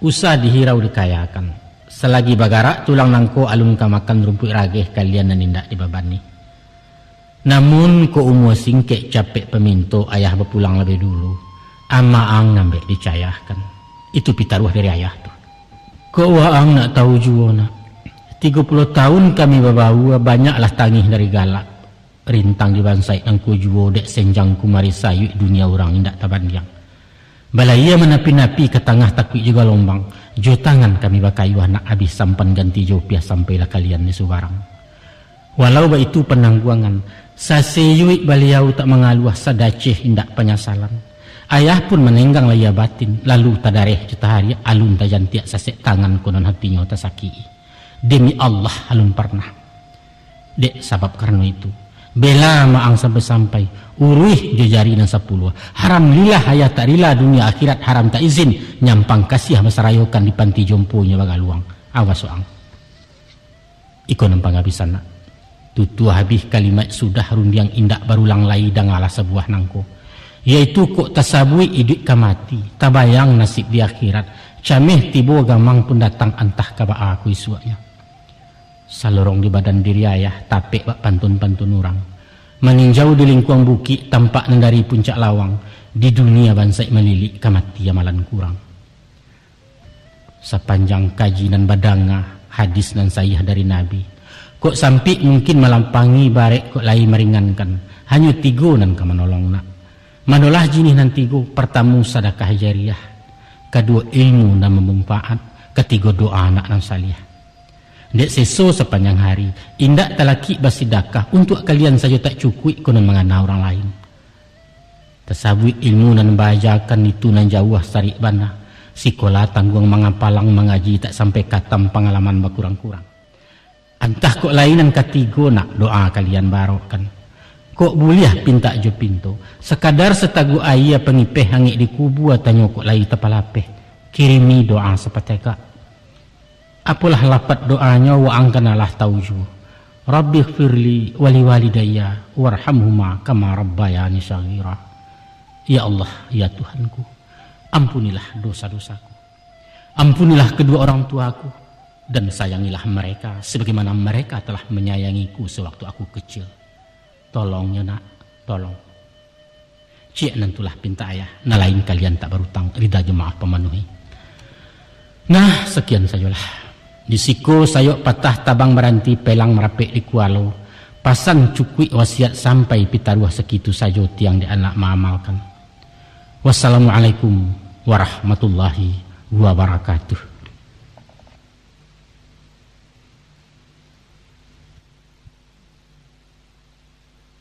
usah dihirau dikayakan. Selagi bagara tulang nangko alun kamakan rumput rageh kalian dan indak dibabani. Namun ko umur singkek capek peminto ayah berpulang lebih dulu. Amaang nambek dicayahkan. Itu pitaruh dari ayah tu. Ko waang nak tahu juga nak. 30 tahun kami babawa banyaklah tangih dari galak. Rintang di bansai nangko juo dek senjang kumari sayu dunia orang indak tabandiang. Balaya menapi-napi ke tengah takut juga lombang. Jo tangan kami bakayuh nak habis sampan ganti jopiah sampailah kalian di Subarang. Walau itu penangguangan, saseyuik beliau tak mengaluah sadaceh indak penyasalan. Ayah pun menenggang laya batin, lalu tadareh cetahari alun tajantiak sasek tangan konon hatinya tasaki. Demi Allah alun pernah. Dek sabab karena itu. Bela maang sampai-sampai uruih jejari dan 10. Haram lillah hayat tak rila dunia akhirat haram tak izin nyampang kasih masarayokan di panti jomponya bagaluang. Awas soang. Iko nampang habisan nak. Tutu habis kalimat sudah rundiang indak barulang lai dan ngalah sebuah nangko. Yaitu kok tasabui idik kamati. Tabayang nasib di akhirat. Cameh tibo gamang pun datang antah kaba aku isuaknya. Salorong di badan diri ayah tapek bak pantun-pantun orang. Meninjau di lingkuang bukit tampak dari puncak lawang. Di dunia bansai melilik kamati amalan kurang. Sepanjang kaji dan badanga hadis dan sayah dari Nabi. Kok sampai mungkin melampangi barek kok lai meringankan. Hanya 3 nan kamanolong nak. Manolah jinih nan 3. Pertama sedekah jariah. Kedua ilmu dan memanfaat. Ketiga doa anak nan salih. Dek seso sepanjang hari, indak talaki basidakah untuk kalian saja tak cukup konon mengana orang lain. Tersabui ilmu dan bahajakan itu nan jauh sarik bana. Sikola tanggung mengapalang mengaji tak sampai katam pengalaman berkurang-kurang. Antah kok lainan ketiga nak doa kalian barokkan. Kok boleh pinta jo pinto. Sekadar setagu ayah pengipeh hangit di kubu atau kok lai tepalapeh. kirimi doa sepateka. Apalah lapat doanya wa angkanalah tauju. Rabbi firli wali walidayya warhamhuma kama rabbayani shaghira. Ya Allah, ya Tuhanku, ampunilah dosa-dosaku. Ampunilah kedua orang tuaku dan sayangilah mereka sebagaimana mereka telah menyayangiku sewaktu aku kecil. Tolong ya nak, tolong. Cik nantulah pinta ayah, nalain kalian tak berutang, rida jemaah pemenuhi. Nah, sekian sajalah. Di siku sayok patah tabang meranti pelang merapik di kualo. Pasan cukui wasiat sampai pitaruah sekitu saja tiang di anak mengamalkan. Wassalamualaikum warahmatullahi wabarakatuh.